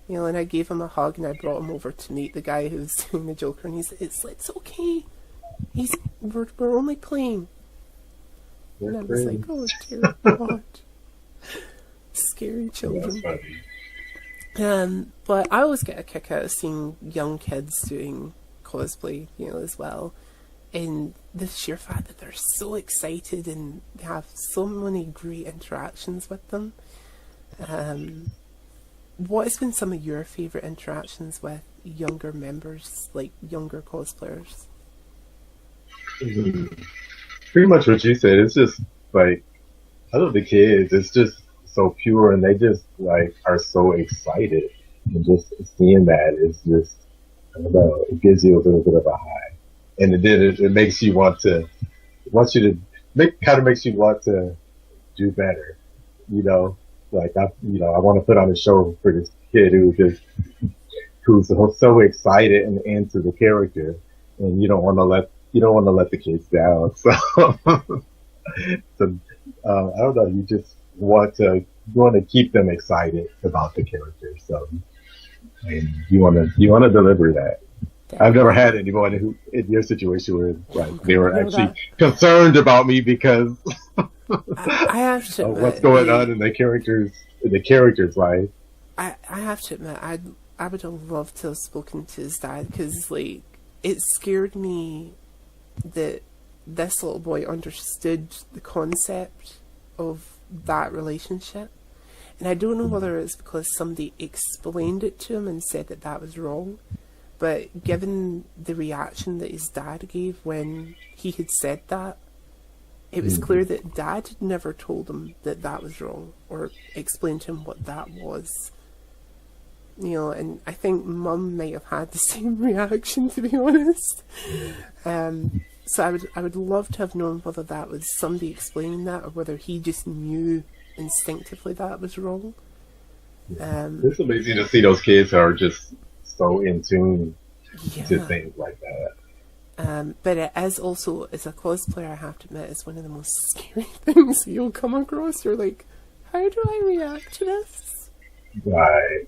You know, and I gave him a hug and I brought him over to meet the guy who was doing the Joker, and it's okay. We're only playing. And I was like, oh dear God. Scary children. But I always get a kick out of seeing young kids doing cosplay, you know, as well. And the sheer fact that they're so excited and they have so many great interactions with them. What has been some of your favourite interactions with younger members, like younger cosplayers? Pretty much what you said. It's just like, I love the kids. It's just so pure, and they just like are so excited, and just seeing that is just, I don't know, it gives you a little bit of a high, and it makes you want to, kind of makes you want to do better, you know, like I want to put on a show for this kid who's so excited and into the character, and you don't want to let you don't want to let the kids down. So, so I don't know. You just want to keep them excited about the characters. So, and you want to deliver that. I've never had anyone who in your situation where like they were actually concerned about me because I have to admit, what's going on in the character's life. I have to admit, I would have loved to have spoken to his dad, because like it scared me that this little boy understood the concept of that relationship. And I don't know whether it's because somebody explained it to him and said that that was wrong, but given the reaction that his dad gave when he had said that, it was clear that Dad had never told him that that was wrong or explained to him what that was. You know, and I think Mum might have had the same reaction, to be honest. So I would love to have known whether that was somebody explaining that or whether he just knew instinctively that was wrong. It's amazing to see those kids are just so in tune to things like that. But it is also, as a cosplayer, I have to admit, it's one of the most scary things you'll come across. You're like, how do I react to this? Right.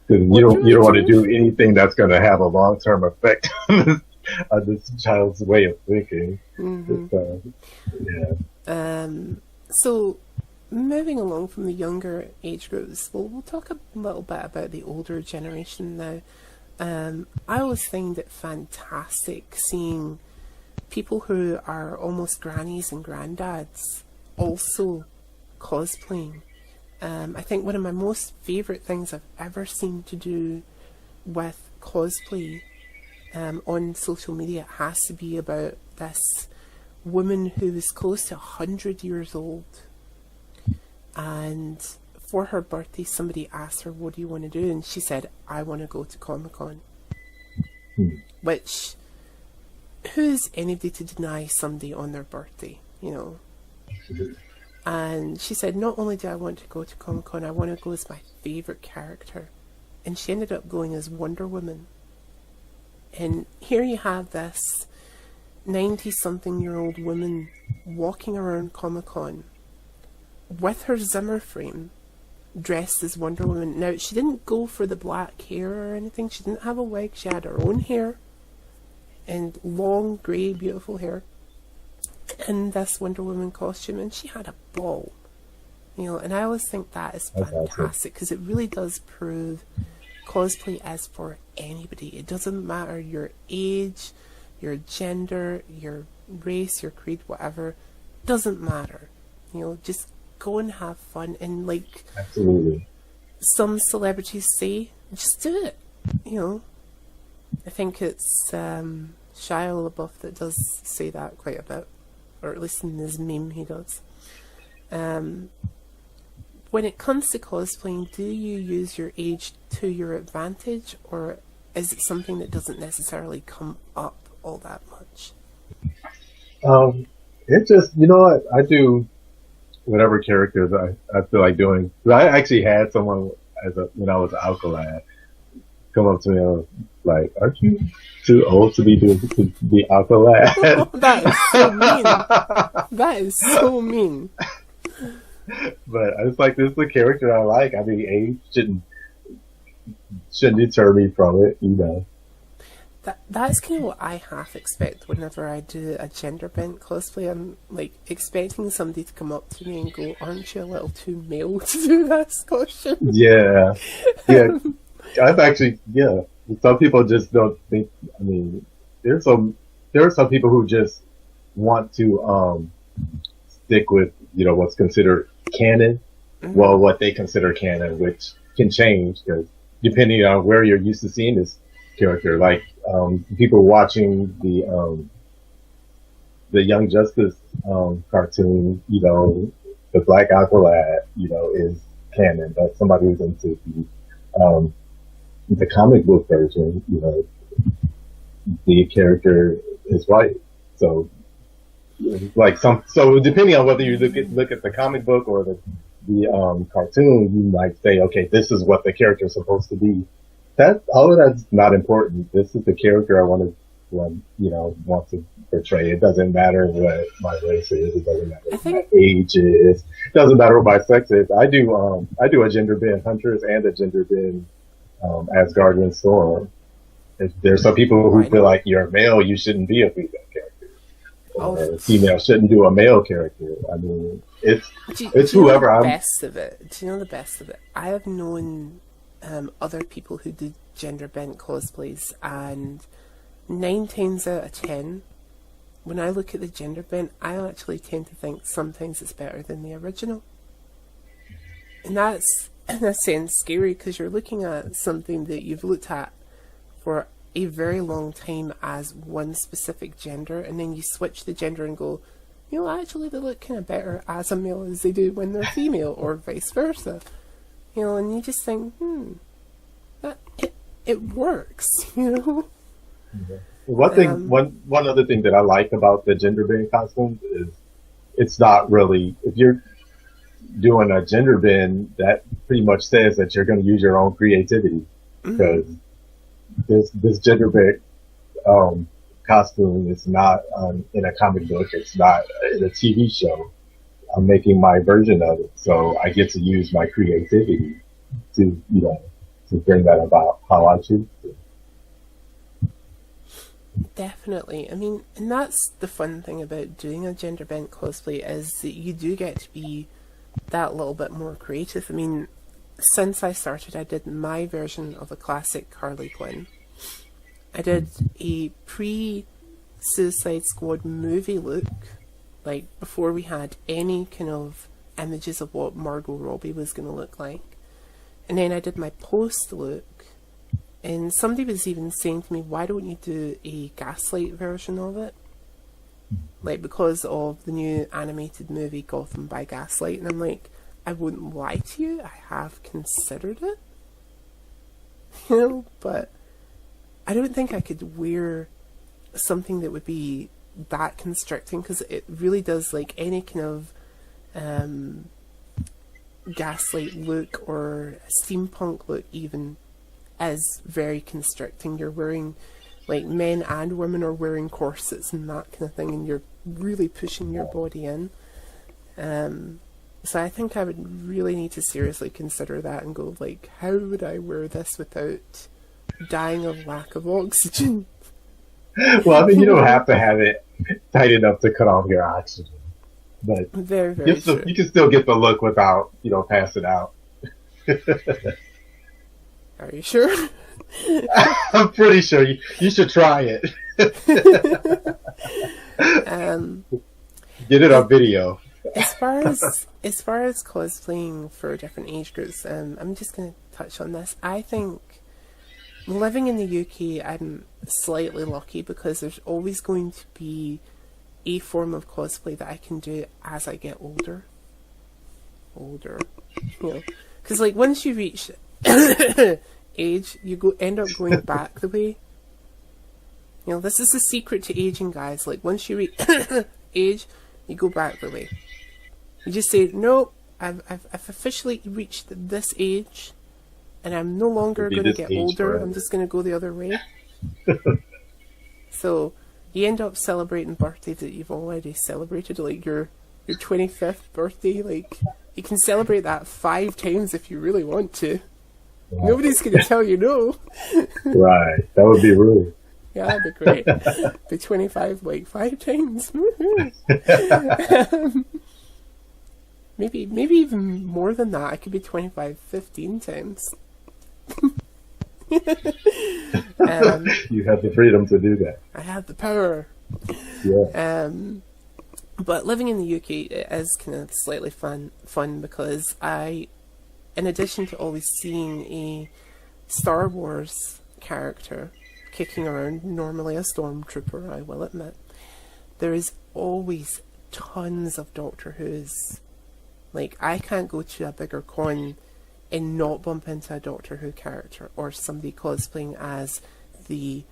Because you don't want to do anything that's going to have a long-term effect on this child's way of thinking. So, moving along from the younger age groups, we'll talk a little bit about the older generation now. I always find it fantastic seeing people who are almost grannies and granddads also cosplaying. I think one of my most favourite things I've ever seen to do with cosplay on social media has to be about this woman who was close to 100 years old, and for her birthday somebody asked her, what do you want to do? And she said, I want to go to Comic-Con. Which, who's anybody to deny somebody on their birthday, you know? And she said, not only do I want to go to Comic-Con, I want to go as my favourite character. And she ended up going as Wonder Woman. And here you have this 90-something-year-old woman walking around Comic-Con with her Zimmer frame, dressed as Wonder Woman. Now, she didn't go for the black hair or anything. She didn't have a wig. She had her own hair and long, grey, beautiful hair in this Wonder Woman costume, and she had a ball. You know, and I always think that is fantastic, because it really does prove cosplay is for anybody. It doesn't matter your age, your gender, your race, your creed, whatever. Doesn't matter. You know, just go and have fun. And like some celebrities say, just do it. You know, I think it's Shia LaBeouf that does say that quite a bit, or at least in his meme he does. When it comes to cosplaying, do you use your age to your advantage, or is it something that doesn't necessarily come up all that much? It just, you know what, I do whatever characters I feel like doing. I actually had someone when I was an Alkalad come up to me and was like, aren't you too old to be Alkalad? Oh, that is so mean. That is so mean. But I was like, this is the character I like. I mean, age shouldn't deter me from it, you know. That's kind of what I half expect whenever I do a gender bent cosplay. I'm like expecting somebody to come up to me and go, aren't you a little too male to do this costume? Yeah. I've actually, some people just don't think, I mean, there are some people who just want to stick with, you know, what's considered canon. Well, what they consider canon, which can change because depending on where you're used to seeing this character, like people watching the Young Justice cartoon, you know, the Black Aqualad, you know, is canon. But somebody who's into the comic book version, you know, the character is white. So like so depending on whether you look at the comic book or the cartoon, you might say, okay, this is what the character is supposed to be. All of that's not important. This is the character I want to one, wants to portray. It doesn't matter what my race is. It doesn't matter I what my think, age is. It doesn't matter what my sex is. I do a gender bend Huntress and a gender bend Asgardian Storm. If there's some people who why feel not? like you're a male, you shouldn't be a female character, Oh, or a female shouldn't do a male character. I mean, it's do you know the whoever I'm. best of it? Do you know the best of it? I have known other people who do gender bent cosplays, and 9 times out of 10, when I look at the gender bent, I actually tend to think sometimes it's better than the original. And that's, in a sense, scary because you're looking at something that you've looked at for a very long time as one specific gender, and then you switch the gender and go, actually they look kind of better as a male as they do when they're female, or vice versa. And you just think, it works, One other thing that I like about the gender bend costumes is it's not really, if you're doing a gender bend, that pretty much says that you're going to use your own creativity, because this gender bend costume is not in a comic book. It's not in a TV show. I'm making my version of it, so I get to use my creativity to to bring that about how I choose to. Definitely. I mean, and that's the fun thing about doing a gender bent cosplay, is that you do get to be that little bit more creative. I mean, since I started, I did my version of a classic Harley Quinn. I did a pre-Suicide Squad movie look, like before we had any kind of images of what Margot Robbie was going to look like. And then I did my post look, and somebody was even saying to me, why don't you do a Gaslight version of it? Like, because of the new animated movie Gotham by Gaslight. And I'm like, I wouldn't lie to you, I have considered it. But I don't think I could wear something that would be that constricting, because it really does, like any kind of Gaslight look or steampunk look even, is very constricting. You're wearing, like, men and women are wearing corsets and that kind of thing, and you're really pushing your body in. So I think I would really need to seriously consider that and go, like, how would I wear this without dying of lack of oxygen? Well, I mean, you don't have to have it tight enough to cut off your oxygen, but Very, very true. you can still get the look without, passing out. Are you sure? I'm pretty sure you should try it. Get it on video. As far as cosplaying for different age groups, I'm just going to touch on this. I think living in the UK, I'm slightly lucky because there's always going to be a form of cosplay that I can do as I get older. Because like once you reach age, you end up going back the way. This is the secret to aging, guys. Like once you reach age, you go back the way. You just say, no, I've officially reached this age, and I'm no longer going to get older. Forever. I'm just going to go the other way. So you end up celebrating birthdays that you've already celebrated, like your 25th birthday. Like you can celebrate that 5 times if you really want to. Right. Nobody's going to tell you no. Right, that would be rude. Yeah, that'd be great. Be 25 like 5 times. Maybe even more than that. I could be 25 15 times. You have the freedom to do that. I have the power. Yeah. But living in the UK, it is kind of slightly fun because in addition to always seeing a Star Wars character kicking around, normally a stormtrooper, I will admit, there is always tons of Doctor Who's. Like, I can't go to a bigger con and not bump into a Doctor Who character or somebody cosplaying as the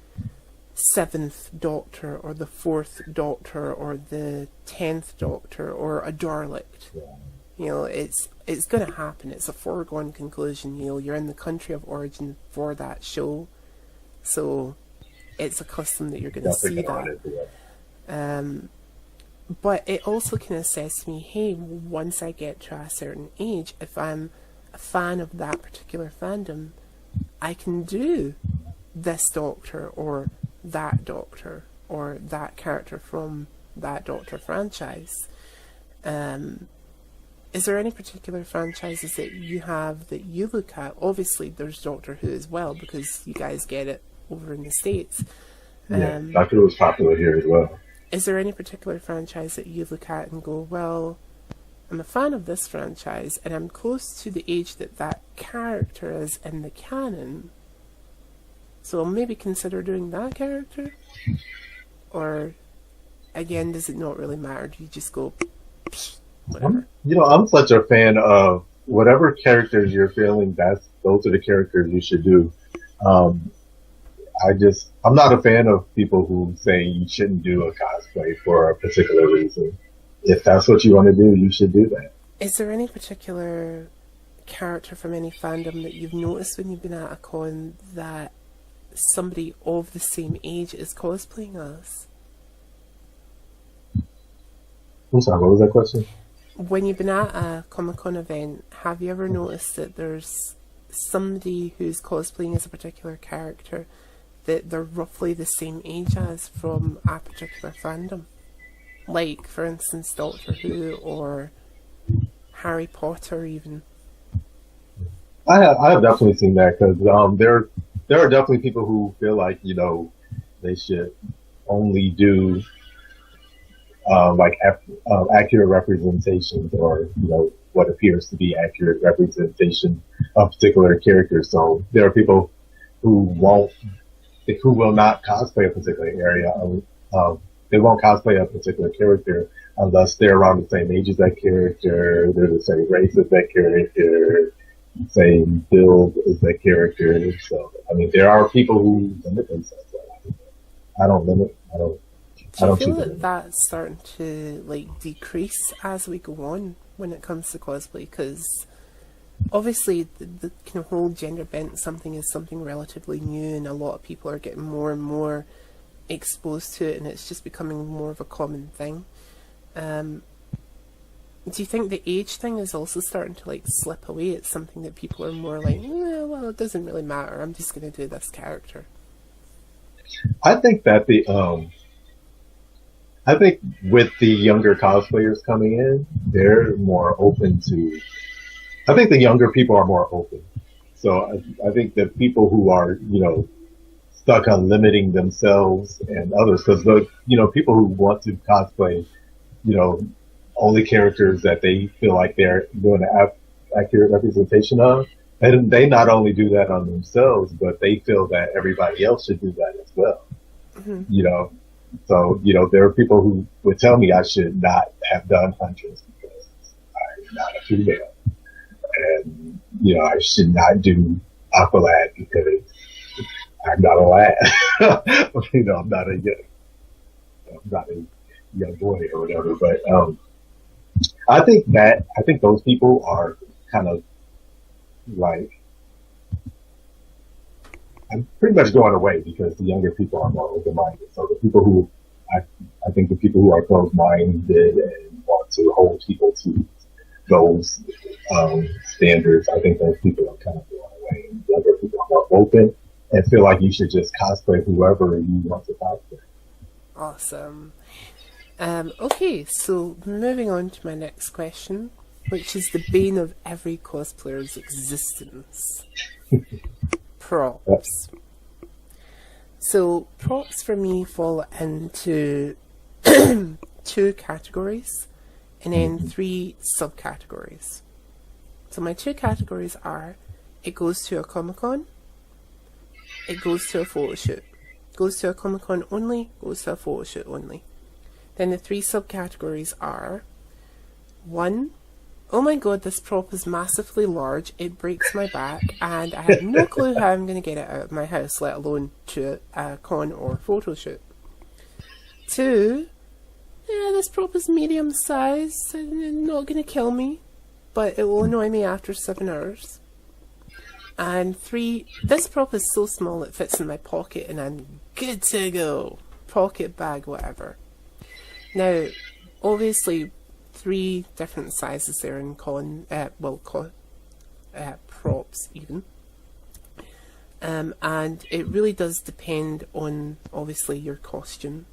7th Doctor or the 4th Doctor or the 10th Doctor or a Dalek. Yeah. It's going to happen. It's a foregone conclusion. You're in the country of origin for that show. So it's a custom that you're going to Definitely see can run that. into it. But it also kind of says to me, hey, once I get to a certain age, if I'm a fan of that particular fandom, I can do this Doctor or that Doctor or that character from that Doctor franchise. Is there any particular franchises that you have that you look at? Obviously, there's Doctor Who as well, because you guys get it over in the States. Yeah, Doctor Who is popular here as well. Is there any particular franchise that you look at and go, well, I'm a fan of this franchise, and I'm close to the age that that character is in the canon, so I'll maybe consider doing that character? Or, again, does it not really matter? Do you just go, whatever? I'm such a fan of whatever characters you're feeling, those are the characters you should do. I'm not a fan of people who say you shouldn't do a cosplay for a particular reason. If that's what you want to do, you should do that. Is there any particular character from any fandom that you've noticed when you've been at a con that somebody of the same age is cosplaying as? I'm sorry, what was that question? When you've been at a Comic-Con event, have you ever noticed that there's somebody who's cosplaying as a particular character that they're roughly the same age as from a particular fandom? Like, for instance, Doctor Who or Harry Potter even. I have definitely seen that, because there are definitely people who feel like, they should only do accurate representations, or what appears to be accurate representation of particular characters. So there are people who will not cosplay a particular area. They won't cosplay a particular character unless they're around the same age as that character, they're the same race as that character, same build as that character. So there are people who limit themselves. I don't limit. I don't. Do you feel that that's starting to decrease as we go on when it comes to cosplay? Because obviously the kind of whole gender bent something is something relatively new, and a lot of people are getting more and more exposed to it, and it's just becoming more of a common thing. Do you think the age thing is also starting to slip away? It's something that people are more like, well, it doesn't really matter, I'm just going to do this character. I think that I think with the younger cosplayers coming in, they're more open to. I think the younger people are more open. So I think that people who are, stuck on limiting themselves and others, because people who want to cosplay, only characters that they feel like they're doing an accurate representation of, and they not only do that on themselves, but they feel that everybody else should do that as well. Mm-hmm. So, there are people who would tell me I should not have done Huntress because I'm not a female. And, I should not do Aqualad because I'm not a lad. I'm not a young boy or whatever. But I think those people are kind of I'm pretty much going away, because the younger people are more open-minded. So the people who, I think the people who are closed-minded and want to hold people to those standards, I think those people are kind of going away. And the younger people are more open and feel like you should just cosplay whoever you want to cosplay. Awesome. Okay, so moving on to my next question, which is the bane of every cosplayer's existence. Props. So props for me fall into 2 categories and then 3 subcategories. So my 2 categories are: it goes to a Comic-Con, it goes to a photo shoot. Goes to a Comic-Con only, goes to a photo shoot only. Then the 3 subcategories are: 1, oh my god, this prop is massively large, it breaks my back, and I have no clue how I'm going to get it out of my house, let alone to a con or photo shoot. 2, yeah, this prop is medium size, and not going to kill me, but it will annoy me after 7 hours. And 3, this prop is so small it fits in my pocket and I'm good to go. Pocket, bag, whatever. Now, obviously, 3 different sizes there in props even. And it really does depend on, obviously, your costume,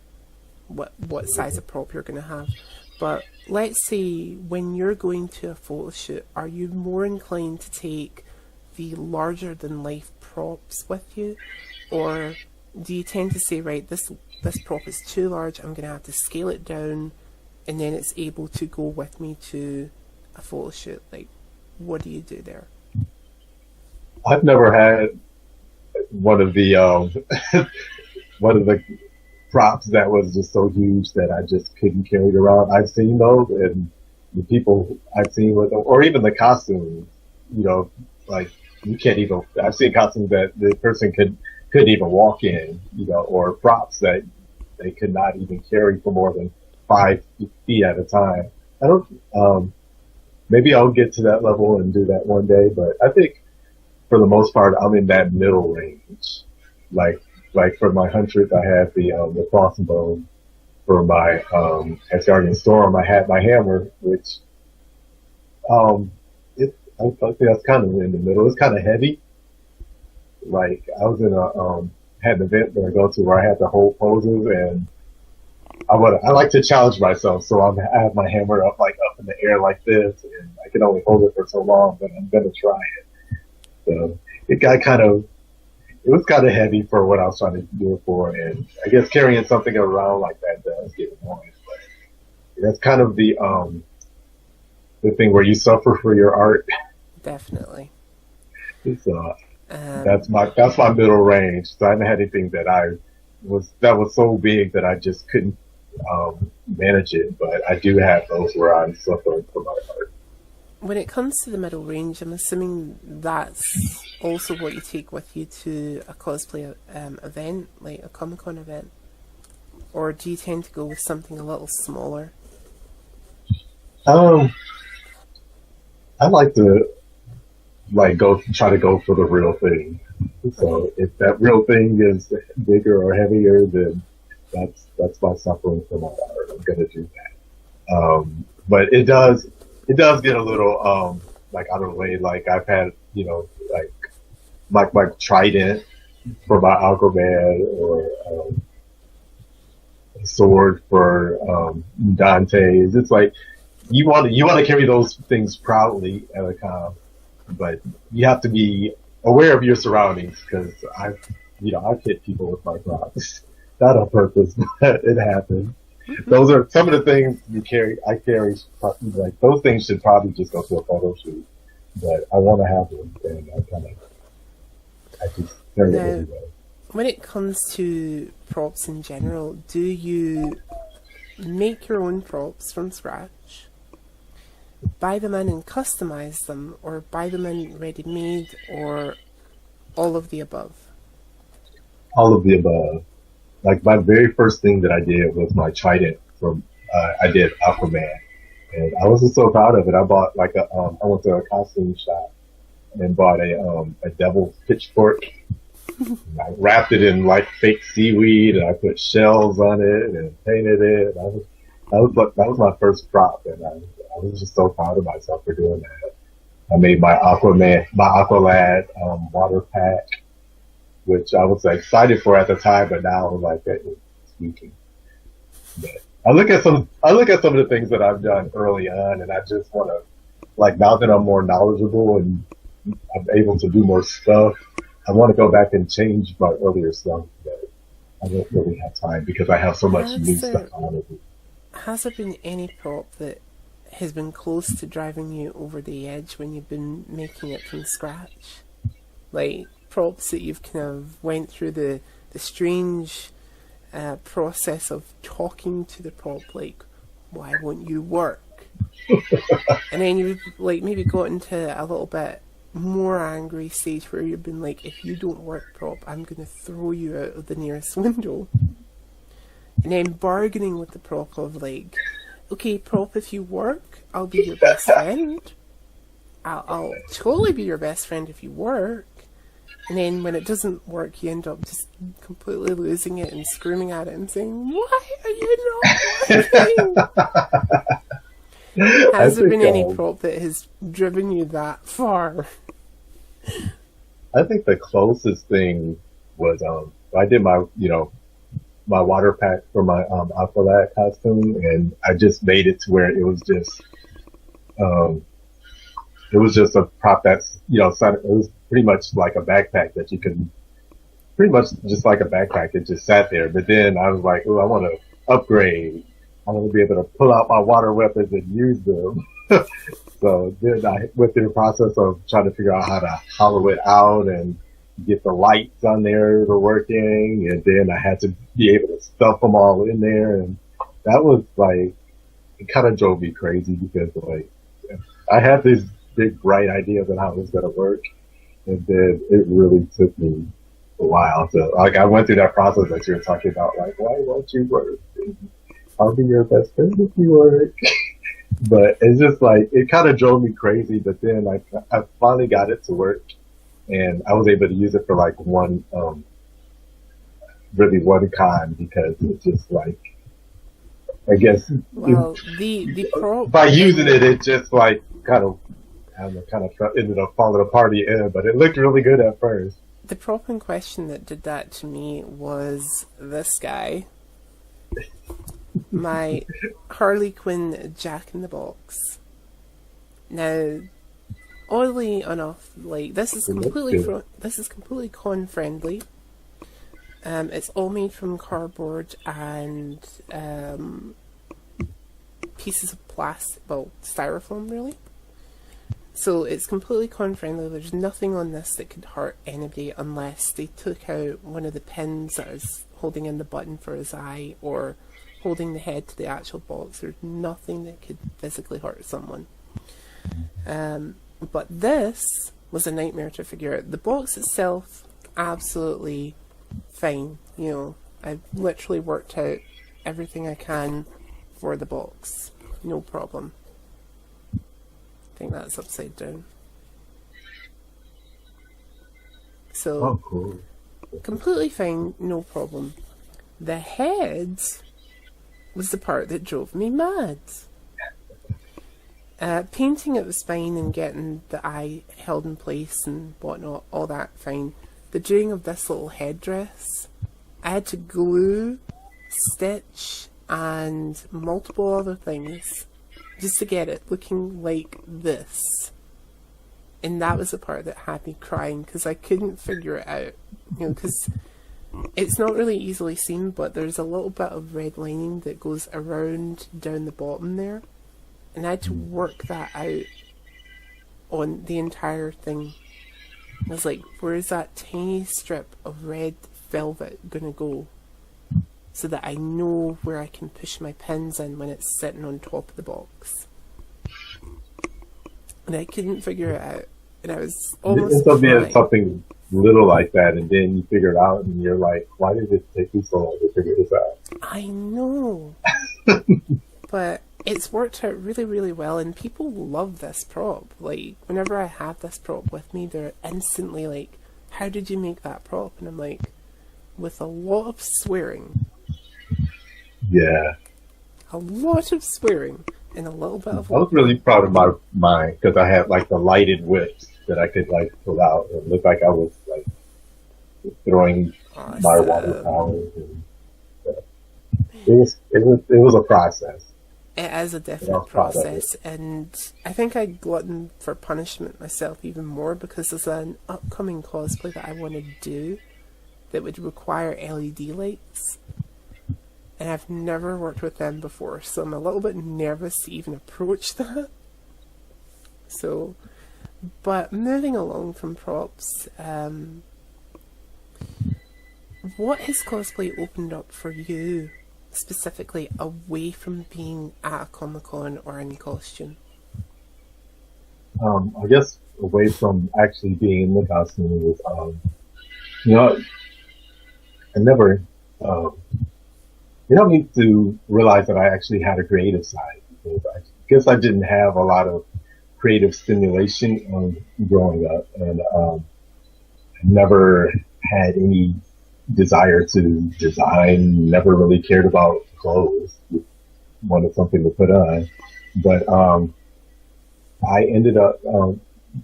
what size of prop you're going to have. But let's say when you're going to a photo shoot, are you more inclined to take the larger than life props with you, or do you tend to say, right, this prop is too large, I'm going to have to scale it down, and then it's able to go with me to a photo shoot? Like, what do you do there? I've never had one of the one of the props that was just so huge that I just couldn't carry it around. I've seen those, and the people I've seen with them, or even the costumes, like you can't even. I've seen costumes that the person couldn't even walk in, or props that they could not even carry for more than 5 feet at a time. I don't. Maybe I'll get to that level and do that one day, but I think for the most part I'm in that middle range. Like for my 100th, I had the crossbow. For my at Guardian Storm, I had my hammer, which I think that's kind of in the middle. It's kind of heavy. Like I was in had an event that I go to where I had to hold poses, and I like to challenge myself, so I have my hammer up in the air like this, and I can only hold it for so long, but I'm gonna try it. So it was kind of heavy for what I was trying to do it for, and I guess carrying something around like that does get annoying. But that's kind of the thing where you suffer for your art. Definitely. So that's my middle range. So I haven't had anything that was so big that I just couldn't manage it. But I do have those where I'm suffering for my art. When it comes to the middle range, I'm assuming that's also what you take with you to a cosplay event, like a Comic-Con event? Or do you tend to go with something a little smaller? I like to try to go for the real thing. So if that real thing is bigger or heavier, then that's my suffering for my art. I'm gonna do that. But it does get a little out of the way. Like I've had my trident for my Aquaman, or a sword for Dante's. It's like you want to carry those things proudly at a con, but you have to be aware of your surroundings, because I've hit people with my props, not on purpose, but it happens. Those are some of the things I carry. Like those things should probably just go to a photo shoot, but I want to have them, and I just carry it everywhere. When it comes to props in general, do you make your own props from scratch, buy them in and customize them, or buy them in ready-made, or all of the above? All of the above. Like my very first thing that I did was my trident I did Aquaman, and I wasn't so proud of it. I bought I went to a costume shop and bought a devil's pitchfork. I wrapped it in fake seaweed, and I put shells on it and painted it. That was my first prop, and I was just so proud of myself for doing that. I made my Aqualad water pack, which I was excited for at the time, but now I'm like, it's speaking. But I look at some of the things that I've done early on, and I just want to, now that I'm more knowledgeable and I'm able to do more stuff, I want to go back and change my earlier stuff, but I don't really have time because I have so much new stuff I want to do. Has there been any prop that has been close to driving you over the edge when you've been making it from scratch? Like props that you've kind of went through the strange process of talking to the prop, like, why won't you work? And then you've maybe got into a little bit more angry stage where you've been like, if you don't work, prop, I'm going to throw you out of the nearest window. And then bargaining with the prop of okay, prop, if you work, I'll be your best friend. I'll totally be your best friend if you work. And then when it doesn't work, you end up just completely losing it and screaming at it and saying, "Why are you not working?" Has there been any prop that has driven you that far? I think the closest thing was I did my my water pack for my Aqualad costume, and I just made it to where it was just a prop that's it was pretty much like a backpack that you can pretty much just like a backpack. It just sat there. But then I was like, oh, I want to upgrade. I want to be able to pull out my water weapons and use them. So then I went through the process of trying to figure out how to hollow it out and get the lights on there that were working. And then I had to be able to stuff them all in there. And that was like, it kind of drove me crazy because like I had this big bright ideas on how it was going to work. And then it really took me a while to, like, I went through that process that you were talking about, like, why won't you work? I'll be your best friend if you work. But it's just like, it kind of drove me crazy, but then I finally got it to work, and I was able to use it for like one con, because it's just like, I guess, well, the prop by using it, it just like kind of ended up falling apart at the end, but it looked really good at first. The prop in question that did that to me was this guy. My Harley Quinn Jack in the Box. Now, oddly enough, like this is completely con friendly. It's all made from cardboard and pieces of plastic, well, styrofoam really. So it's completely con friendly. There's nothing on this that could hurt anybody unless they took out one of the pins that is holding in the button for his eye or holding the head to the actual box. There's nothing that could physically hurt someone. But this was a nightmare to figure out. The box itself, absolutely fine. You know, I've literally worked out everything I can for the box. No problem. I think that's upside down. So, oh, cool. Completely fine, no problem. The head was the part that drove me mad. Painting it was fine and getting the eye held in place and whatnot, all that fine. The doing of this little headdress, I had to glue, stitch, and multiple other things just to get it looking like this. And that was the part that had me crying, because I couldn't figure it out. You know, because it's not really easily seen, but there's a little bit of red lining that goes around down the bottom there. And I had to work that out on the entire thing. I was like, where is that tiny strip of red velvet gonna go? So that I know where I can push my pins in when it's sitting on top of the box. And I couldn't figure it out. And I was almost crying. Something little like that, and then you figure it out, and you're like, why did it take you so long to figure this out? I know. But it's worked out really, really well, and people love this prop. Like, whenever I have this prop with me, they're instantly like, how did you make that prop? And I'm like, with a lot of swearing. Yeah. A lot of swearing and a little bit of... I was really proud of mine, because I had like the lighted whips that I could like pull out. It looked like I was like throwing my water powers. It was a process. It is a definite process, and I think I glutton for punishment myself even more, because there's an upcoming cosplay that I want to do that would require LED lights, and I've never worked with them before, so I'm a little bit nervous to even approach that. So, but moving along from props, what has cosplay opened up for you? Specifically away from being at a Comic-Con or in costume? I guess away from actually being in the costume was, I never, it helped me to realize that I actually had a creative side, because I guess I didn't have a lot of creative stimulation growing up, never had any desire to design, never really cared about clothes, wanted something to put on. But I ended up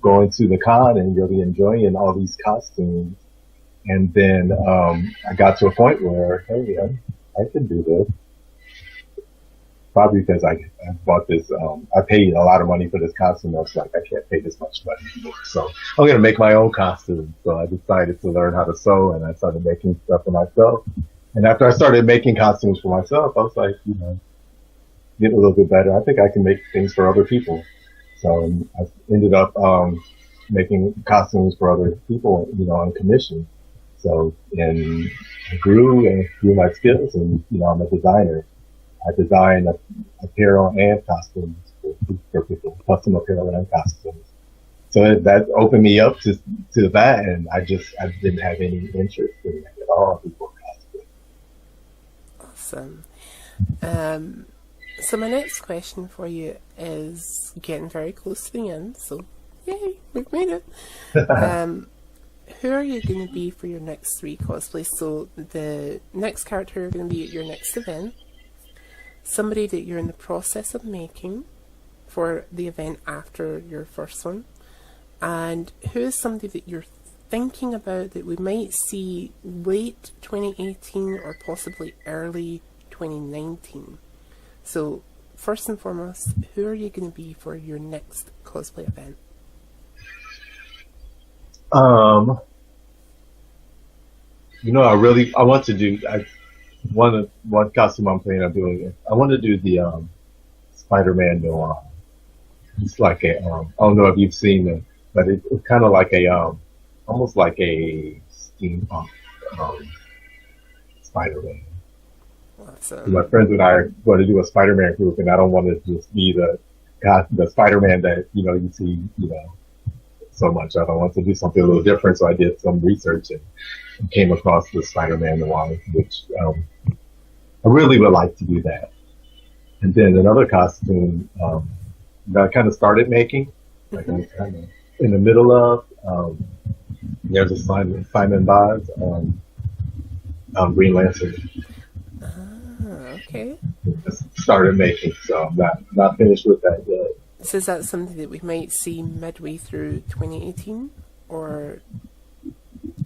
going to the con and really enjoying all these costumes. And then I got to a point where, hey, I can do this. Probably because I bought this, I paid a lot of money for this costume. I was like, I can't pay this much money anymore. So I'm going to make my own costume. So I decided to learn how to sew, and I started making stuff for myself. And after I started making costumes for myself, I was like, getting a little bit better. I think I can make things for other people. So I ended up making costumes for other people, on commission. So, and I grew my skills, and, I'm a designer. I design apparel and costumes for people, custom apparel and costumes. So that opened me up to that, and I didn't have any interest in that at all before cosplay. Awesome. So my next question for you is getting very close to the end, so yay, we've made it. Who are you going to be for your next 3 cosplays? So the next character you're going to be at your next event, somebody that you're in the process of making for the event after your first one, and who is somebody that you're thinking about that we might see late 2018 or possibly early 2019. So first and foremost, who are you going to be for your next cosplay event? I want to do one costume I'm planning on doing. I want to do the Spider-Man Noir. It's like a I don't know if you've seen it, but it's kind of like a almost like a steampunk Spider-Man. Awesome. My friends and I are going to do a Spider-Man group, and I don't want to just be the Spider-Man that you see so much. I want to do something a little different, so I did some research and came across the Spider-Man Noir, which I really would like to do that. And then another costume that I kind of started making, like I was kind of in the middle of. There's a Simon Baz Green Lantern. Okay. Just started making, so I'm not finished with that yet. So is that something that we might see midway through 2018, or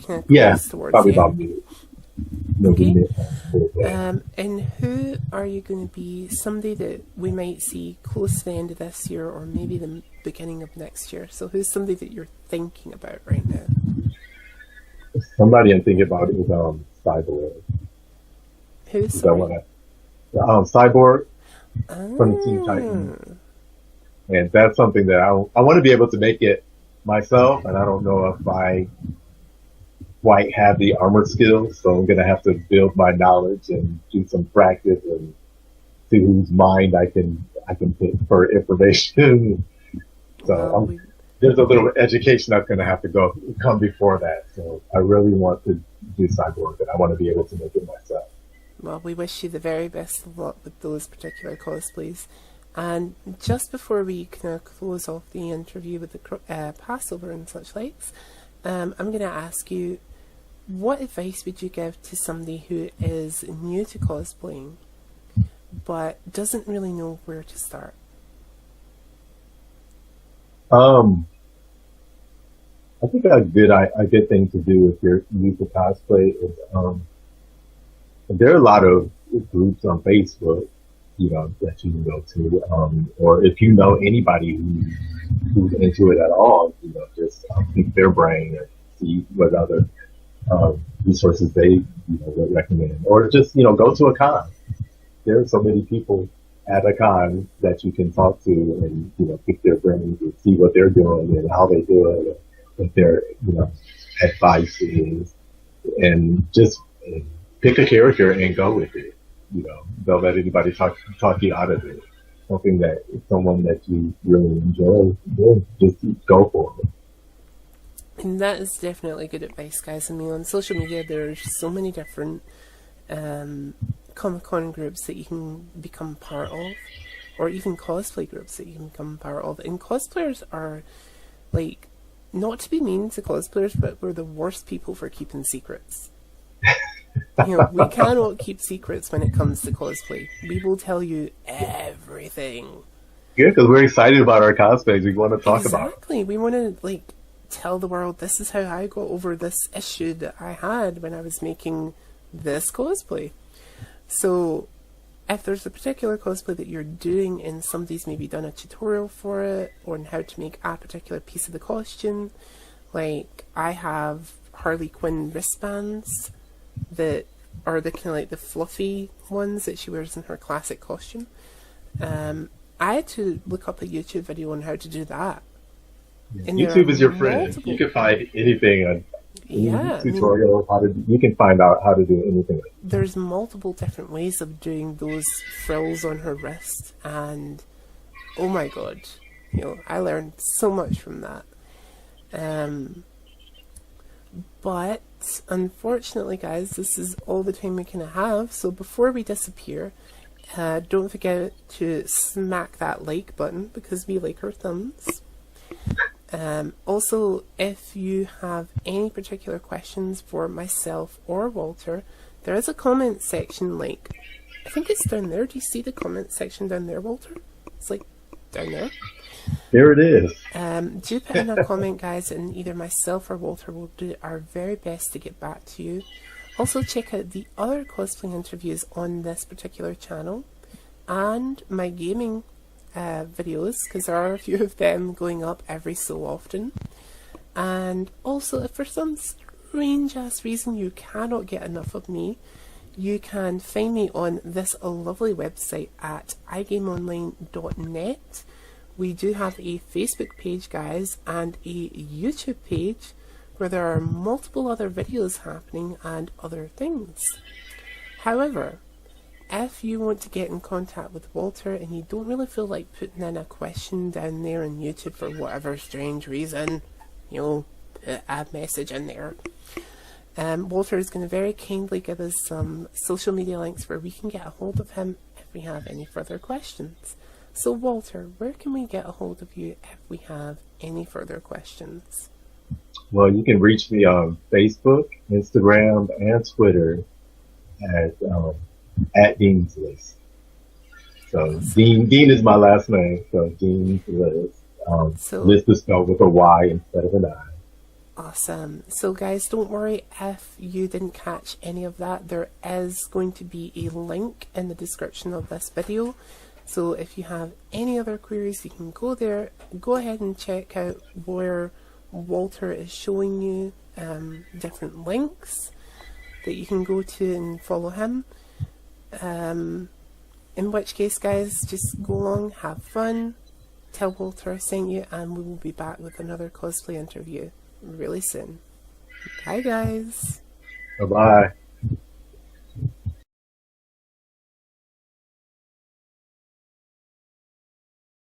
kind of towards probably the end? Okay. And who are you going to be? Somebody that we might see close to the end of this year, or maybe the beginning of next year. So who's somebody that you're thinking about right now? Somebody I'm thinking about is Cyborg. Who's Cyborg from the Teen Titans. And that's something that I want to be able to make it myself, and I don't know if I quite have the armor skills, so I'm going to have to build my knowledge and do some practice and see whose mind I can pick for information. So there's a little education that's going to have to come before that. So I really want to do Cyborg, and I want to be able to make it myself. Well, we wish you the very best of luck with those particular cosplays. And just before we kind of close off the interview with the Passover and such likes, I'm going to ask you, what advice would you give to somebody who is new to cosplaying but doesn't really know where to start? I think a good thing to do if you're new to cosplay is there are a lot of groups on Facebook, that you can go to, or if you know anybody who's into it at all, just pick their brain and see what other resources they would recommend, or just go to a con. There are so many people at a con that you can talk to and pick their brains and see what they're doing and how they do it, what their advice is, and just pick a character and go with it. Don't let anybody talk you out of it. Someone that you really enjoy, just go for it. And that is definitely good advice, guys. I mean, on social media, there's so many different Comic-Con groups that you can become part of, or even cosplay groups that you can become part of. And cosplayers are, like, not to be mean to cosplayers, but we're the worst people for keeping secrets. We cannot keep secrets when it comes to cosplay. We will tell you everything. Yeah, because we're excited about our cosplays. We want to talk about it. Exactly. We want to, tell the world, this is how I got over this issue that I had when I was making this cosplay. So, if there's a particular cosplay that you're doing and somebody's maybe done a tutorial for it, or on how to make a particular piece of the costume, like, I have Harley Quinn wristbands that are the kind of the fluffy ones that she wears in her classic costume. I had to look up a YouTube video on how to do that. And YouTube is your friend. You can find anything on tutorial. You can find out how to do anything. There's multiple different ways of doing those frills on her wrist, and oh my god, I learned so much from that. But unfortunately, guys, this is all the time we can have. So before we disappear, don't forget to smack that like button, because we like our thumbs. Also, if you have any particular questions for myself or Walter, there is a comment section, I think it's down there. Do you see the comment section down there, Walter? It's down there. There it is. Do put in a comment, guys, and either myself or Walter will do our very best to get back to you. Also, check out the other cosplay interviews on this particular channel, and my gaming videos, because there are a few of them going up every so often. And also, if for some strange ass reason you cannot get enough of me, you can find me on this lovely website at iGameOnline.net. We do have a Facebook page, guys, and a YouTube page where there are multiple other videos happening and other things. However, if you want to get in contact with Walter and you don't really feel like putting in a question down there on YouTube for whatever strange reason, put a message in there. Walter is going to very kindly give us some social media links where we can get a hold of him if we have any further questions. So Walter, where can we get a hold of you if we have any further questions? Well, you can reach me on Facebook, Instagram, and Twitter at Dean's List. So Dean is my last name, so Dean's List. List is spelled with a Y instead of an I. Awesome. So guys, don't worry if you didn't catch any of that. There is going to be a link in the description of this video. So if you have any other queries, you can go there. Go ahead and check out where Walter is showing you different links that you can go to and follow him. In which case, guys, just go along, have fun, tell Walter I sent you, and we will be back with another cosplay interview really soon. Bye, guys. Bye-bye.